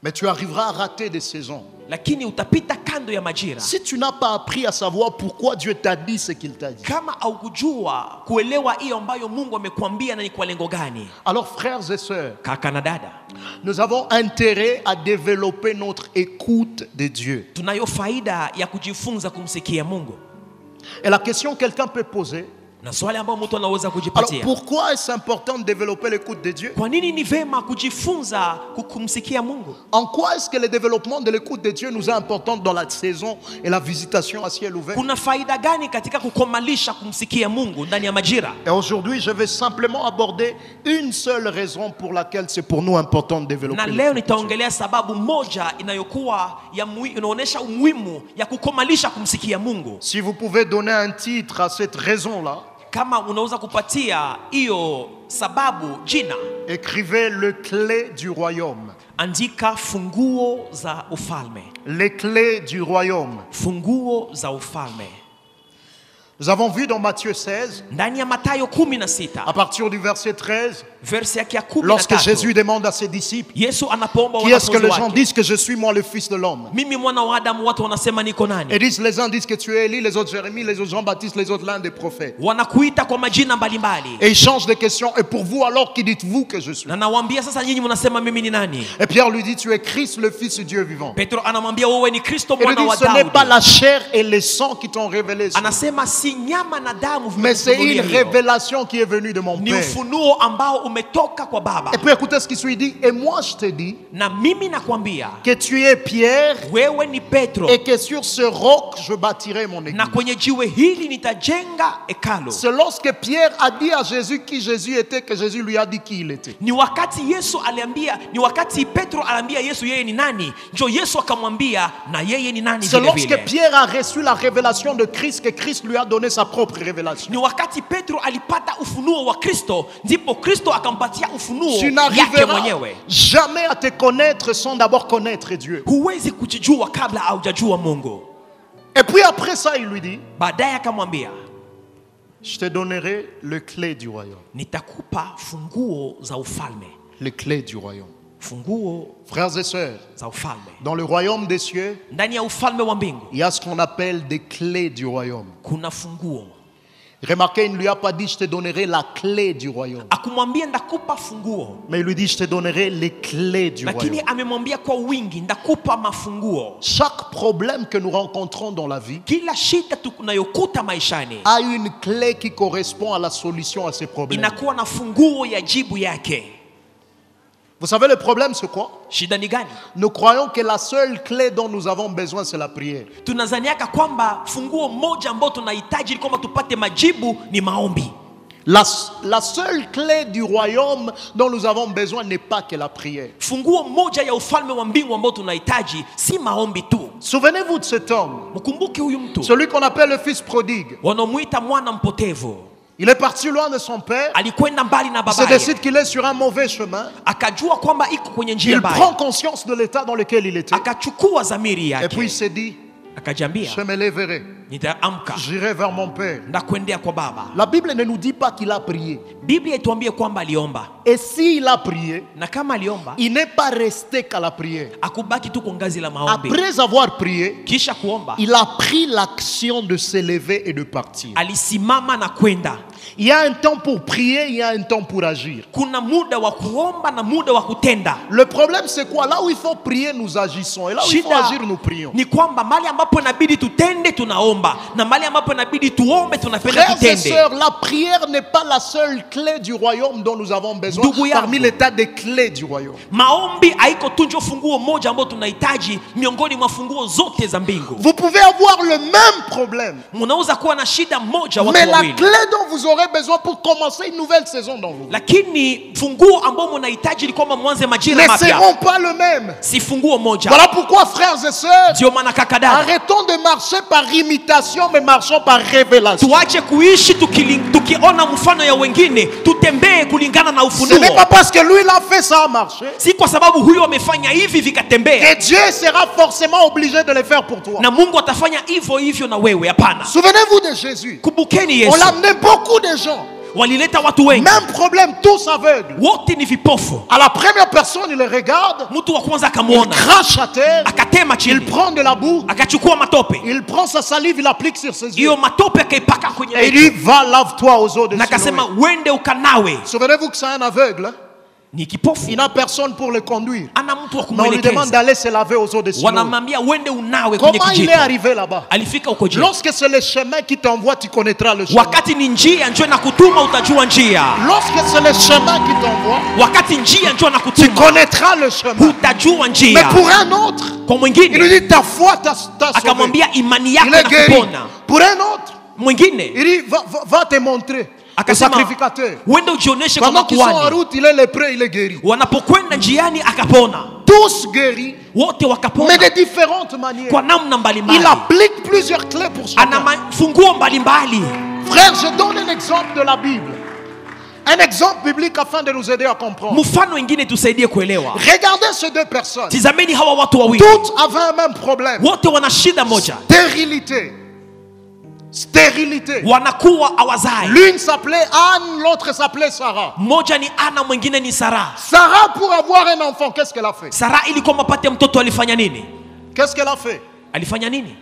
Mais tu arriveras à rater des saisons Lakini utapita kando ya majira si tu n'as pas appris à savoir pourquoi Dieu t'a dit ce qu'il t'a dit. kama haukujua kuelewa hiyo ambayo Mungu amekwambia na ni kwa lengo gani. Alors frères et sœurs, Kaka na dada, nous avons intérêt à développer notre écoute de Dieu. tunayo faida ya kujifunza kumsikia Mungu. Et la question que quelqu'un peut poser, Na swali ambayo mtu anaweza alors kujipatia, pourquoi est-ce important de développer l'écoute de Dieu? kwa nini ni vema kujifunza kumsikia Mungu? En quoi est-ce que le développement de l'écoute de Dieu nous est important dans la saison et la visitation à ciel ouvert? Kuna faida gani katika kukomalisha kumsikia Mungu ndani ya majira? Et aujourd'hui, je vais simplement aborder une seule raison pour laquelle c'est pour nous important de développer Na l'écoute leo de Dieu. nitaongelea sababu moja inayokuwa inaonyesha umuhimu ya kukomalisha kumsikia Mungu. Si vous pouvez donner un titre à cette raison-là, Kama unaweza kupatia hiyo sababu jina, écrivez le clé du royaume. andika funguo za ufalme. Les clés du royaume. Funguo za ufalme. Nous avons vu dans Matthieu 16, Ndani ya Mathayo 16, à partir du verset 13, verse yake ya lorsque 13, Jésus demande à ses disciples, Yesu anapoomba qui est-ce que les wanafunzi gens wake, disent que je suis moi le fils de l'homme? mimi mwana wa Adamu, watu wanasema niko nani? Et disent, les uns disent que tu es Élie, les autres Jérémie, les autres Jean-Baptiste, les autres l'un des prophètes. Wanakuita kwa majina mbalimbali. Et ils changent de question. Et pour vous alors, qui dites-vous que je suis? Na nawaambia sasa, nyinyi mnasema mimi ni nani? Et Pierre lui dit, tu es Christ, le Fils du Dieu vivant. Petro anamwambia wewe ni Kristo Et il mwana dit, wa ce n'est pas Daudi. la chair et le sang qui t'ont révélé ça, Anasema si si nyama na damu mais c'est une vimetufunulia hilo. révélation qui est venue de mon Ni Père. ufunuo ambao umetoka kwa Baba. Et puis écoutez ce qui suit, il dit, et moi je te dis Na mimi nakwambia, que tu es Pierre wewe ni Petro, et que sur ce roc je bâtirai mon église. na kwenye jiwe hili nitajenga hekalu. C'est lorsque Pierre a dit à Jésus qui Jésus était que Jésus lui a dit qui il était. Ni wakati Yesu aliambia, ni wakati Petro aliambia Yesu yeye ni nani, njo Yesu akamwambia na yeye ni nani C'est vile lorsque vile. Pierre a reçu la révélation de Christ que Christ lui a donné sa propre révélation. Ni wakati Petro alipata ufunuo wa Kristo, ndipo Kristo akampatia ufunuo Tu yake n'arriveras mwenyewe. jamais à te connaître sans d'abord connaître Dieu. Huwezi kujijua kabla haujajua Mungu. Et puis après ça, il lui dit, Baadaye akamwambia, je te donnerai le clé du royaume. nitakupa funguo za ufalme. Les clés du royaume. Funguo Frères et sœurs, za ufalme. dans le royaume des cieux, Ndani ya ufalme wa mbingu il y a ce qu'on appelle des clés du royaume. kuna funguo. Remarquez, il ne lui a pas dit je te donnerai la clé du royaume. Akumwambia ndakupa funguo, Mais il lui dit je te donnerai les clés du lakini royaume. amemwambia kwa wingi, ndakupa mafunguo. Chaque problème que nous rencontrons dans la vie Kila shida tunayokuta maishani a une clé qui correspond à la solution à ces problèmes. inakuwa na funguo ya jibu yake. Vous savez le problème c'est quoi? Shida ni gani? Nous croyons que la seule clé dont nous avons besoin c'est la prière. Tunazaniaka kwamba funguo moja ambayo tunahitaji kwamba tupate majibu ni maombi. La seule clé du royaume dont nous avons besoin n'est pas que la prière. Funguo moja ya ufalme wa mbingu ambao tunahitaji si maombi tu. Souvenez-vous de cet homme, Mkumbuke huyu mtu celui qu'on appelle le fils prodigue. wanamuita mwana mpotevu. Il est parti loin de son père. Alikwenda mbali na Il se babaye, décide qu'il est sur un mauvais chemin. akajua kwamba iko kwenye njia Il mbaya, prend conscience de l'état dans lequel il était. akachukua zamiri Et puis il yake, s'est dit, akajiambia je me lèverai, nitaamka j'irai vers mon père. ndakwendea kwa baba. La Bible ne nous dit pas qu'il a prié. Biblia ituambie kwamba aliomba, Et s'il a prié, na kama aliomba il n'est pas resté qu'à la prière. akubaki tu kwa ngazi la maombi. Après avoir prié, Kisha kuomba il a pris l'action de se lever et de partir. alisimama na kwenda. Il y a un temps pour prier, il y a un temps pour agir. Kuna muda wa kuomba na muda wa kutenda. Le problème c'est quoi? Là où il faut prier, nous agissons. Et là où il faut Shida agir, nous prions. ni kwamba mali ambapo inabidi tutende tunaomba, na mali ambapo inabidi tuombe tunapenda Frères et tutende. sœurs, la prière n'est pas la seule clé du royaume dont nous avons besoin Ndugu yangu, parmi les tas de clés du royaume. maombi haiko tu ndio funguo moja ambayo tunahitaji miongoni mwa funguo zote za mbingu. Vous pouvez avoir le même problème, Mnaweza kuwa na shida moja mais watu la wawili, clé dont vous aurez besoin pour commencer une nouvelle saison dans vous lakini funguo ambao mnahitaji ni kwamba mwanze majira ne mapya, seront pas le même. si funguo moja. Voilà pourquoi, frères et sœurs, Ndio maana kaka dada, arrêtons de marcher par imitation, mais marchons par révélation. tuache kuishi tukiona mfano ya wengine, tutembee kulingana na Ce n'est ufunuo. pas parce que lui l'a fait, ça a marché, Si kwa sababu huyo amefanya hivi vikatembea que Dieu sera forcément obligé de le faire pour toi. na Mungu atafanya hivyo hivyo na wewe. Hapana. Souvenez-vous de Jésus. Kumbukeni On Yesu, l'a amené beaucoup de gens. walileta watu wengi, Même problème, tous aveugles. wote ni vipofu. À la première personne, il le regarde, Mtu wa kwanza il akamwona, crache à terre, akatema il chini, prend de la boue, akachukua matope, il prend sa salive, il applique sur ses yeux. hiyo matope akaipaka kwenye Et il lecho, dit, va, lave-toi aux eaux de na akasema Siloé. wende ukanawe. Souvenez-vous que c'est un aveugle. Hein? Ni kipofu, Il n'a personne pour le conduire. ana mtu wa Mais on lui demande kumwelekeza. d'aller se laver aux eaux de Siloé. Wanamwambia wende unawe kwenye Comment il kijito. est arrivé là-bas? Alifika huko juu. Lorsque c'est le chemin qui t'envoie, tu connaîtras le chemin. Wakati ni njia njoo na kutuma, utajua njia. Lorsque c'est le chemin qui t'envoie, Wakati njia njoo na tu kutuma, connaîtras le chemin. utajua Mais njia. pour un autre, Kwa il lui mwingine dit ta foi t'a sauvé. akamwambia imani Il yako est guéri. inakupona. Pour un autre, Mwingine il dit va te montrer au akasema sacrificateur. wende ujioneshe kwa Pendant qu'ils sont en makuhani. route, il est lépreux, il est guéri. Wanapokwenda njiani akapona, Tous guéris, wote mais wakapona de différentes manières. kwa namna Il mbalimbali. applique plusieurs clés pour Ana chacun. mafunguo mbalimbali. Frère, je donne un exemple de la Bible. Un exemple biblique afin de nous aider à comprendre. Mfano wengine tusaidie kuelewa. Regardez ces deux personnes. Tizameni hawa watu wawili, Toutes avaient un même problème. wote wana shida moja, Stérilité. Stérilité. wanakuwa awazai. L'une s'appelait Anne, l'autre s'appelait Sarah. Mmoja ni Ana, mwingine ni Sara. Sarah, pour avoir un enfant, qu'est-ce qu'elle a fait? Sara ili kwamba apate mtoto alifanya nini? Qu'est-ce qu'elle a fait? Alifanya nini?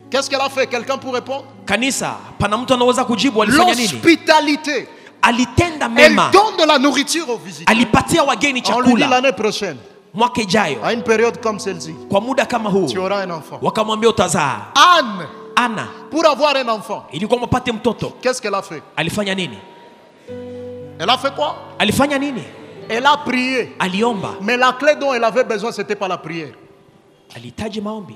Qu'est-ce qu'elle a fait? Quelqu'un pour répondre? Kanisa, pana mtu anaweza kujibu alifanya nini? L'hospitalité. Alitenda Elle mema, donne de la nourriture aux visiteurs. alipatia wageni On lui dit chakula. l'année prochaine, Mwaka ijayo à une période comme celle-ci, kwa muda kama huu tu auras un enfant. wakamwambia utazaa. Anne, Ana pour avoir un enfant. ilikuwa mpate mtoto, Qu'est-ce qu'elle a fait? alifanya nini? Elle a fait quoi? Alifanya nini? Elle a prié. Aliomba. Mais la clé dont elle avait besoin, ce n'était pas la prière. Alihitaji maombi.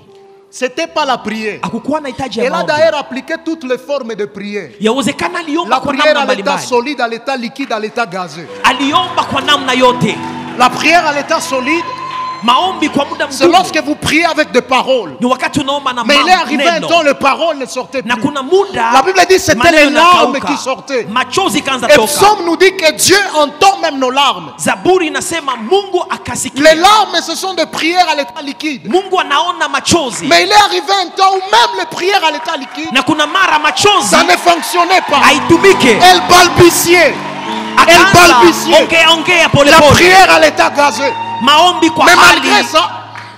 Ce n'était pas la prière. Hakukuwa na hitaji ya Elle a maombi. d'ailleurs appliqué toutes les formes de prière. Yawezekana aliomba La kwa prière namna à l'état mbalimbali. solide, à l'état liquide, à l'état gazeux. Aliomba kwa namna yote. La prière à l'état solide, Maombi kwa muda c'est mgumu lorsque vous priez avec des paroles. ni wakati unaomba na Mais il est arrivé un maneno. temps, les paroles ne sortaient Na plus. kuna muda La Bible dit c'était maneno les larmes yanakauka. qui sortaient. Machozi kaanza Et toka. Psaume nous dit que Dieu entend même nos larmes. Zaburi inasema Mungu Les akasikia. larmes, ce sont des prières à l'état liquide. Mungu anaona machozi. Mais il est arrivé un temps où même les prières à l'état liquide, Na kuna mara machozi ça ne fonctionnait pas. haitumike. Elle balbutiait. Elle Akaanza balbutiait. ongea pole La pole. prière à l'état gazeux. Maombi kwa Mais hali. malgré ça,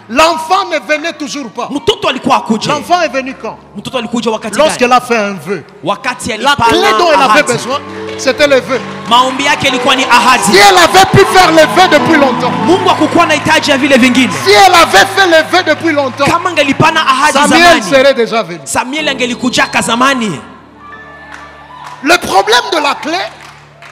l'enfant ne venait toujours pas. Mtoto alikuwa akuje. L'enfant est venu quand? Mtoto alikuja wakati gani? Lorsqu'elle a fait un vœu. Wakati La clé dont elle alipana avait ahadi. besoin, c'était le vœu. Maombi yake ilikuwa ni Si ahadi. elle avait pu faire le vœu depuis longtemps, Mungu hakukuwa na hitaji ya vile vingine. si elle avait fait le vœu depuis longtemps, Kama angelipana ahadi Samuel zamani, serait déjà venu. Samuel angelikujaka zamani. Le problème de la clé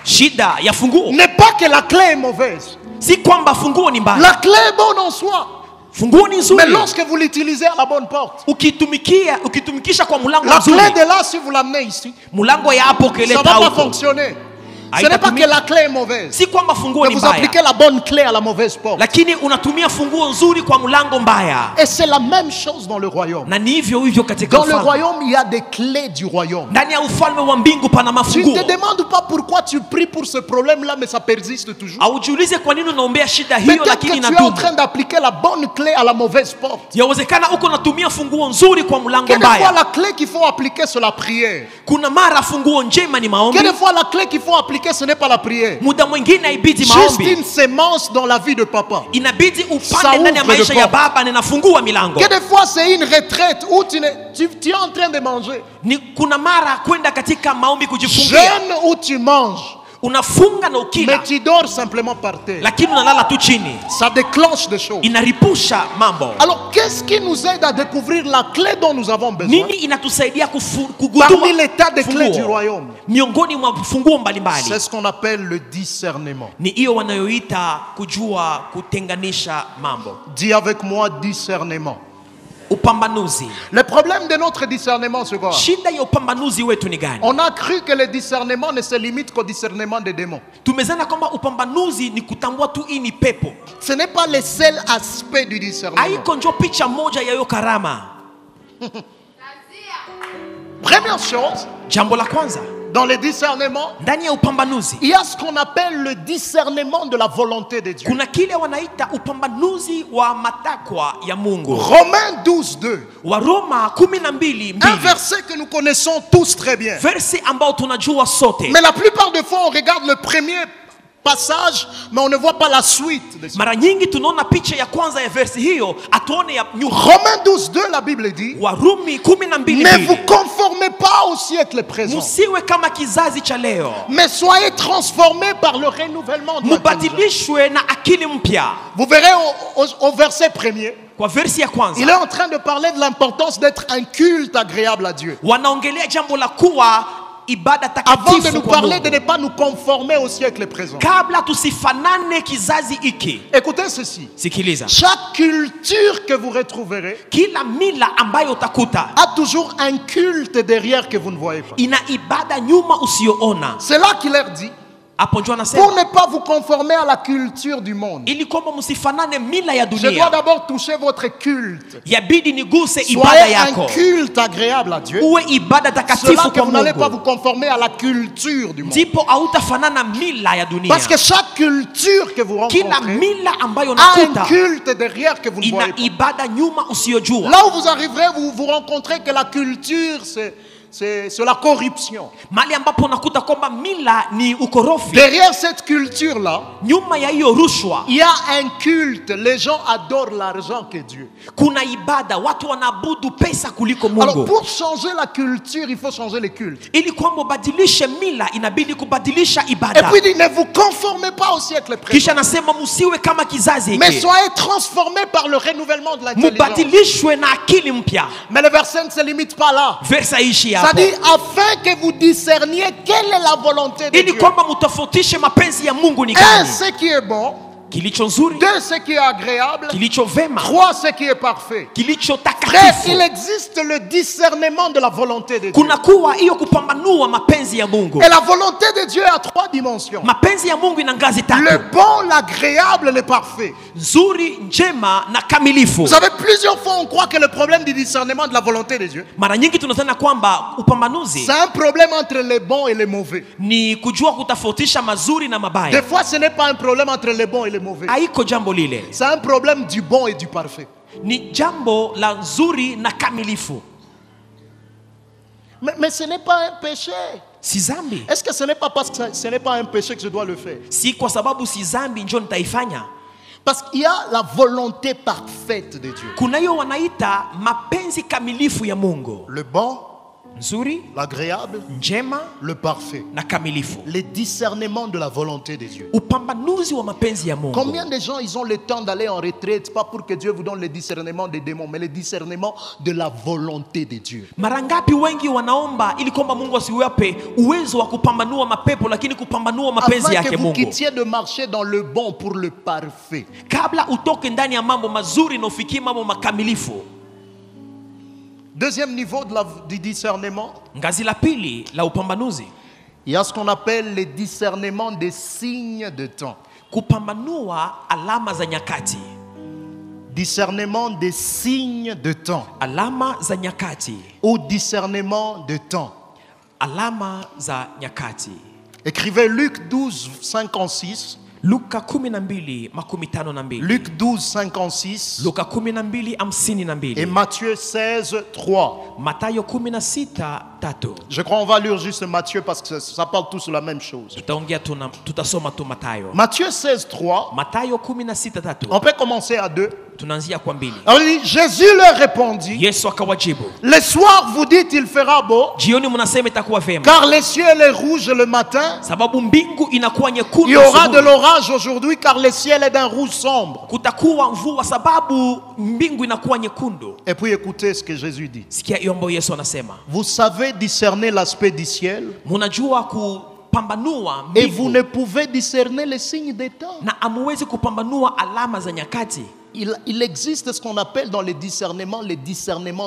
Shida ya funguo n'est pas que la clé est mauvaise. si kwamba funguo ni mbaya. La clé est bonne en soi. Funguo ni Mais nzuri lorsque vous l'utilisez à la bonne porte, ukitumikisha kwa mlango la mzuri, clé de là, si vous l'amenez ici, mlango ya hapo ça ne keleta va pas huko. fonctionner. Ce n'est pas que la clé est mauvaise. Si kwamba funguo Mais ni vous mbaya, appliquez la bonne clé à la mauvaise porte. lakini unatumia funguo nzuri kwa mlango mbaya. Et c'est la même chose dans le royaume. Na ni hivyo hivyo katika Dans le ufalme. royaume, il y a des clés du royaume. Ndani ya ufalme wa mbingu pana Tu mafunguo. ne te demandes pas pourquoi tu pries pour ce problème-là, mais ça persiste toujours. Aujiulize kwa nini unaombea shida hiyo Peut-être lakini que tu es en inadumu. train d'appliquer la bonne clé à la mauvaise porte. Yawezekana uko natumia funguo nzuri kwa mlango Quelquefois, mbaya. la clé qu'il faut appliquer, c'est la prière. Kuna mara funguo njema ni maombi. Quelquefois, la clé qu'il faut appliquer, ce n'est pas la prière. Muda mwingine haibidi Juste maombi. une sémence dans la vie de papa. Inabidi Ça upande ndani ya ouvre maisha le ya porte. baba na inafungua milango. Quelquefois, c'est une retraite où tu es en train de manger. Ni kuna mara kwenda katika maombi kujifungia. Jeûne où tu manges, Unafunga na ukila, mais tu dors simplement par terre. lakini unalala tu chini. Ça déclenche des choses. Inaripusha mambo. Alors, qu'est-ce qui nous aide à découvrir la clé dont nous avons besoin? Nini inatusaidia kugundua Parmi les tas de clés du funguo? royaume, Miongoni mwa funguo mbalimbali c'est ce qu'on appelle le discernement. ni hiyo wanayoita kujua kutenganisha mambo. Dis avec moi discernement. Upambanuzi. Le problème de notre discernement, c'est quoi? Shida ya upambanuzi wetu ni gani? On a cru que le discernement ne se limite qu'au discernement des démons. Tumezana kwamba upambanuzi ni kutambua tu hii ni pepo. Ce n'est pas le seul aspect du discernement. Haiko njo picha moja ya hiyo karama. Première chose, Jambo la kwanza, dans le discernement, ndani ya upambanuzi il y a ce qu'on appelle le discernement de la volonté de Dieu. kuna kile wanaita upambanuzi wa matakwa ya Mungu. Romains 12, 2. Waroma 12:2. Un verset que nous connaissons tous très bien. Versi ambao tunajua sote. Mais la plupart des fois, on regarde le premier passage, mais on ne voit pas la suite. de ça. Mara nyingi tunaona picha ya kwanza ya versi hiyo, atuone ya nyuma. Romains 12, 2, la Bible dit, Warumi ne 12:2. vous conformez pas au siècle présent, Musiwe kama kizazi cha leo, mais soyez transformés par le renouvellement de l'intelligence. mubadilishwe na akili mpya. Vous verrez au verset premier, Kwa versi ya kwanza il est en train de parler de l'importance d'être un culte agréable à Dieu. wanaongelea jambo la kuwa ibada Avant de takatifu nous kwa parler de Mungu. ne pas nous conformer au siècle présent. Kabla tusifanane kizazi hiki, Écoutez ceci. sikiliza, Chaque culture que vous retrouverez kila mila ambayo utakuta a toujours un culte derrière que vous ne voyez pas. ina ibada nyuma usiyoona. C'est là qu'il leur dit, Hapo ndio pour anasema ne pas vous conformer à la culture du monde, ili kwamba msifanane mila ya je dois dunia, d'abord toucher votre culte. yabidi niguse ibada Soyez yako, un culte agréable à Dieu. uwe ibada Cela takatifu que kwa vous n'allez pas Mungu, vous conformer à la culture du monde. ndipo hautafanana mila ya dunia. Parce que chaque culture que vous Kila rencontrez mila ambayo a un unakuta culte derrière que vous ne ina voyez pas. ibada nyuma usiyojua. Là où vous arriverez, vous rencontrez que la culture, c'est la corruption. Mahali ambapo unakuta kwamba mila ni ukorofi. Derrière cette culture-là, Nyuma ya hiyo rushwa il y a un culte. Les gens adorent l'argent que Dieu. kuna ibada, watu wanaabudu pesa kuliko Alors Mungu. pour changer la culture, il faut changer les cultes. Ili kwamba ubadilishe mila inabidi kubadilisha Et ibada. puis il dit, ne vous conformez pas au siècle présent, Kisha nasema musiwe kama kizazi mais hiki, soyez transformés par le renouvellement de l'intelligence. mubadilishwe na akili mpya. Mais le verset ne se limite pas là. Versa ishi Ça hapo, dit, afin que vous discerniez quelle est la volonté de ili Dieu. kwamba mutofautishe mapenzi ya Mungu ni Un, gani, ce qui est bon. kilicho nzuri, Deux, ce qui est agréable. kilicho vema, Trois, ce qui est parfait. kilicho Bref, takatifu. il existe le discernement de la volonté de Dieu. Kuna kuwa hiyo kupambanua mapenzi ya Mungu. Et la volonté de Dieu a trois dimensions. Mapenzi ya Mungu ina ngazi Le tatu: bon, l'agréable, le parfait. nzuri, njema na kamilifu. Vous savez, plusieurs fois on croit que le problème du discernement de la volonté de Dieu, Mara nyingi tunadhani kwamba upambanuzi c'est un problème entre les bons et les mauvais. ni kujua kutofautisha mazuri na Des mabaya. fois, ce n'est pas un problème entre les bons et les mauvais. Haiko jambo lile, C'est un problème du bon et du parfait. ni jambo la nzuri na kamilifu. Mais ce n'est pas un péché. Si zambi, Est-ce que ce n'est pas parce que ce n'est pas un péché que je dois le faire? si kwa sababu si zambi njo nitaifanya. Parce qu'il y a la volonté parfaite de Dieu. Kuna hiyo wanaita mapenzi kamilifu ya Mungu: Le bon, nzuri, l'agréable, njema le parfait. na kamilifu. Les discernements de la volonté de Dieu. Upambanuzi wa mapenzi ya Mungu. Combien de gens ils ont le temps d'aller en retraite, pas pour que Dieu vous donne le discernement des démons, mais le discernement de la volonté de Dieu. Mara ngapi wengi wanaomba ili kwamba Mungu asiwape uwezo wa kupambanua mapepo, lakini kupambanua mapenzi Afin yake que vous Mungu. quittiez de marcher dans le bon pour le parfait. Kabla utoke ndani ya mambo mazuri na ufikie mambo makamilifu. Deuxième niveau du discernement, Ngazi la pili la upambanuzi, il y a ce qu'on appelle le discernement des signes de temps. kupambanua alama za nyakati. Discernement des signes de temps. Alama za nyakati. Ou discernement de temps. Alama za nyakati. Écrivez Luc 12, 56. Luka 12:52. Luc 12, 56. Luka 12:52. Et Matthieu 16, 3. Mathayo 16:3. Je crois qu'on va lire juste Matthieu parce que ça parle tous la même chose. Tutasoma tu Mathayo. Matthieu 16, 3. Mathayo 16:3. On peut commencer à 2. Tunaanzia kwa 2. Alors, il dit, Jésus leur répondit, Yesu akawajibu, le soir vous dites il fera beau, jioni mnasema itakuwa vema, car le ciel est rouge le matin. sababu mbingu inakuwa Il nyekundu y aura de asubuhi. l'orage aujourd'hui car le ciel est d'un rouge sombre. Kutakuwa mvua sababu mbingu inakuwa nyekundu. Et puis écoutez ce que Jésus dit. Sikia hiyo ambayo Yesu anasema. Vous savez discerner l'aspect du ciel Mnajua kupambanua et vous mbingu ne pouvez discerner les signes des temps. na amuwezi kupambanua alama za nyakati. Il existe ce qu'on appelle dans les discernements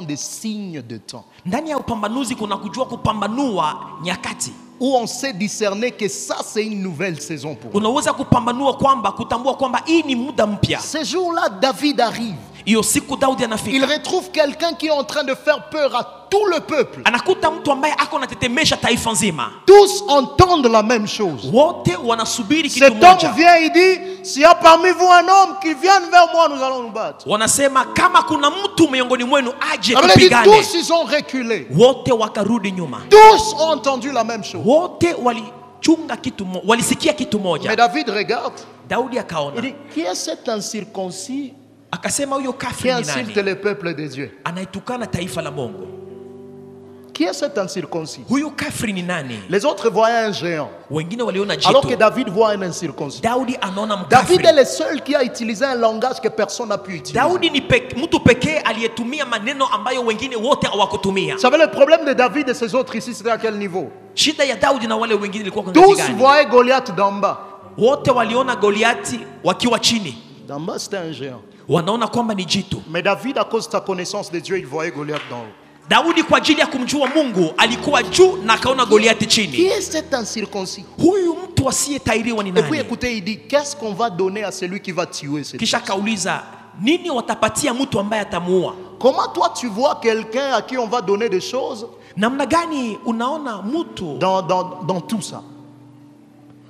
des signes de temps. Ndani ya upambanuzi kuna kujua kupambanua nyakati. Où on sait discerner que ça c'est une nouvelle saison pour nous. Unaweza kupambanua kwamba kutambua kwamba hii ni muda mpya. Ce jour-là, David arrive. Hiyo siku Daudi Il anafika. retrouve quelqu'un qui est en train de faire peur à tout le peuple. Anakuta mtu ambaye ako natetemesha taifa nzima. Tous entendent la même chose. Wote wanasubiri kitu Cet homme moja. vient, il dit, s'il y a parmi vous un homme qui vienne vers moi, nous allons nous battre. Wanasema kama kuna mtu miongoni mwenu aje Alors il dit, tupigane. tous ils ont reculé. Wote wakarudi nyuma. Tous ont entendu la même chose. Wote walichunga kitu walisikia kitu Mais moja. David regarde, Daudi il akaona. dit, qui est cet incirconcis Akasema huyo qui kafiri ni insulte nani? le peuple de Dieu? Anaitukana taifa la Mungu. Qui est cet incirconcis? Huyu kafiri ni nani? Les autres voyaient un géant, Wengine waliona alors que jitu. David voit un incirconcis. Daudi anaona David mkafiri. est le seul qui a utilisé un langage que personne n'a pu utiliser. Daudi ni mtu pekee aliyetumia maneno ambayo wengine wote hawakutumia. Vous savez, le problème de David et ses autres ici, c'était à quel niveau? Shida ya Daudi na wale wengine ilikuwa kwa Tous gani? voyaient Goliath d'en bas. Wote waliona Goliati wakiwa chini. D'en bas, c'était un géant. Wanaona kwamba ni jitu. Mais David, à cause de sa connaissance de Dieu, il voyait Goliath d'en haut. Daudi kwa ajili ya kumjua Mungu alikuwa juu na akaona Goliati Qui chini. est cet incirconcis? Huyu mtu asiyetairiwa ni Et puis nani? écoutez, il dit, qu'est-ce qu'on va donner à celui qui va tuer cet homme? Kisha kauliza nini watapatia mtu ambaye atamuua? Comment toi tu vois quelqu'un à qui on va donner des choses Namna gani unaona mtu dans tout ça?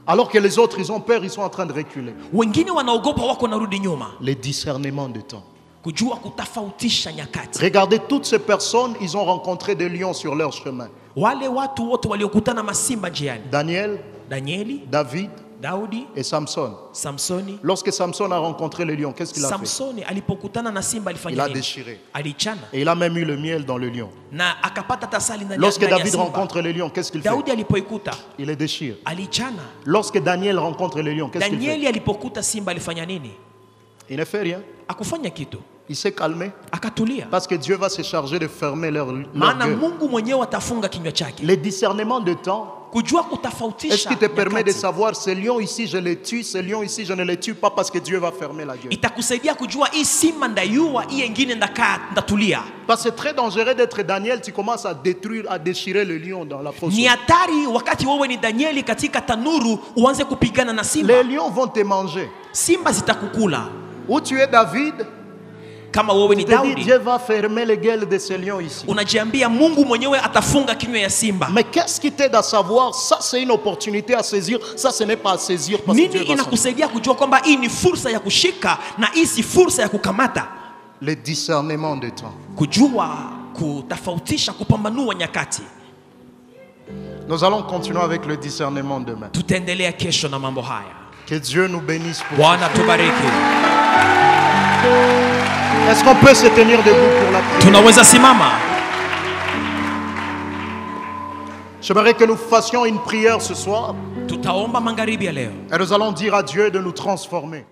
Alors que les autres, ils ont peur, ils sont en train de reculer. wengine wanaogopa wako narudi nyuma? Les discernements de temps. Kujua kutofautisha nyakati. Regardez toutes ces personnes, ils ont rencontré des lions sur leur chemin. Wale watu wote waliokutana masimba njiani. Daniel, Danieli, David Daudi et Samson. Samsoni. Lorsque Samson a rencontré le lion, qu'est-ce qu'il a fait? Samsoni alipokutana na simba Il alifanya a nini? déchiré. Alichana. Et il a même eu le miel dans le lion. Na akapata tasali ndani Lorsque ndani ya David simba. rencontre le lion, qu'est-ce qu'il fait? Daudi alipoikuta Il les déchire. alichana. Lorsque Daniel rencontre le lion, qu'est-ce qu'il fait? Danieli alipokuta simba alifanya nini? Il ne fait rien. Akufanya kitu. Il s'est calmé. Akatulia. Parce que Dieu va se charger de fermer leur Maana gueule. Mungu mwenyewe atafunga kinywa chake. Le discernement de temps, Kujua est-ce kutofautisha qui te permet de nyakati. savoir ce lion ici je le tue, ce lion ici je ne le tue pas parce que Dieu va fermer la gueule. Itakusaidia kujua hii simba ndayua, hii nyingine ndatulia. Parce que c'est très dangereux d'être Daniel, tu commences à détruire, à déchirer le lion dans la fosse. Ni hatari wakati wewe ni Danieli katika tanuru uanze kupigana na simba. Les lions vont te manger. Simba zitakukula. Ou tu es David, Kama wewe ni tu te dis Daudi, Dieu va fermer les gueules de ce lion ici. unajiambia Mungu mwenyewe atafunga kinywa ya simba. Mais qu'est-ce qui t'aide à savoir ça c'est une opportunité à saisir, ça ce n'est pas à saisir parce que Nini Dieu va s'en- inakusaidia kujua kwamba hii ni fursa ya kushika na hii si fursa ya kukamata? Le discernement de temps. Kujua kutofautisha, kupambanua nyakati. Nous allons continuer avec le discernement demain. Tutaendelea kesho na mambo haya. Que Dieu nous bénisse pour Bwana tubariki. Est-ce qu'on peut se tenir debout pour la prière? Tunaweza simama. J'aimerais que nous fassions une prière ce soir Tutaomba magharibi ya leo. et nous allons dire à Dieu de nous transformer.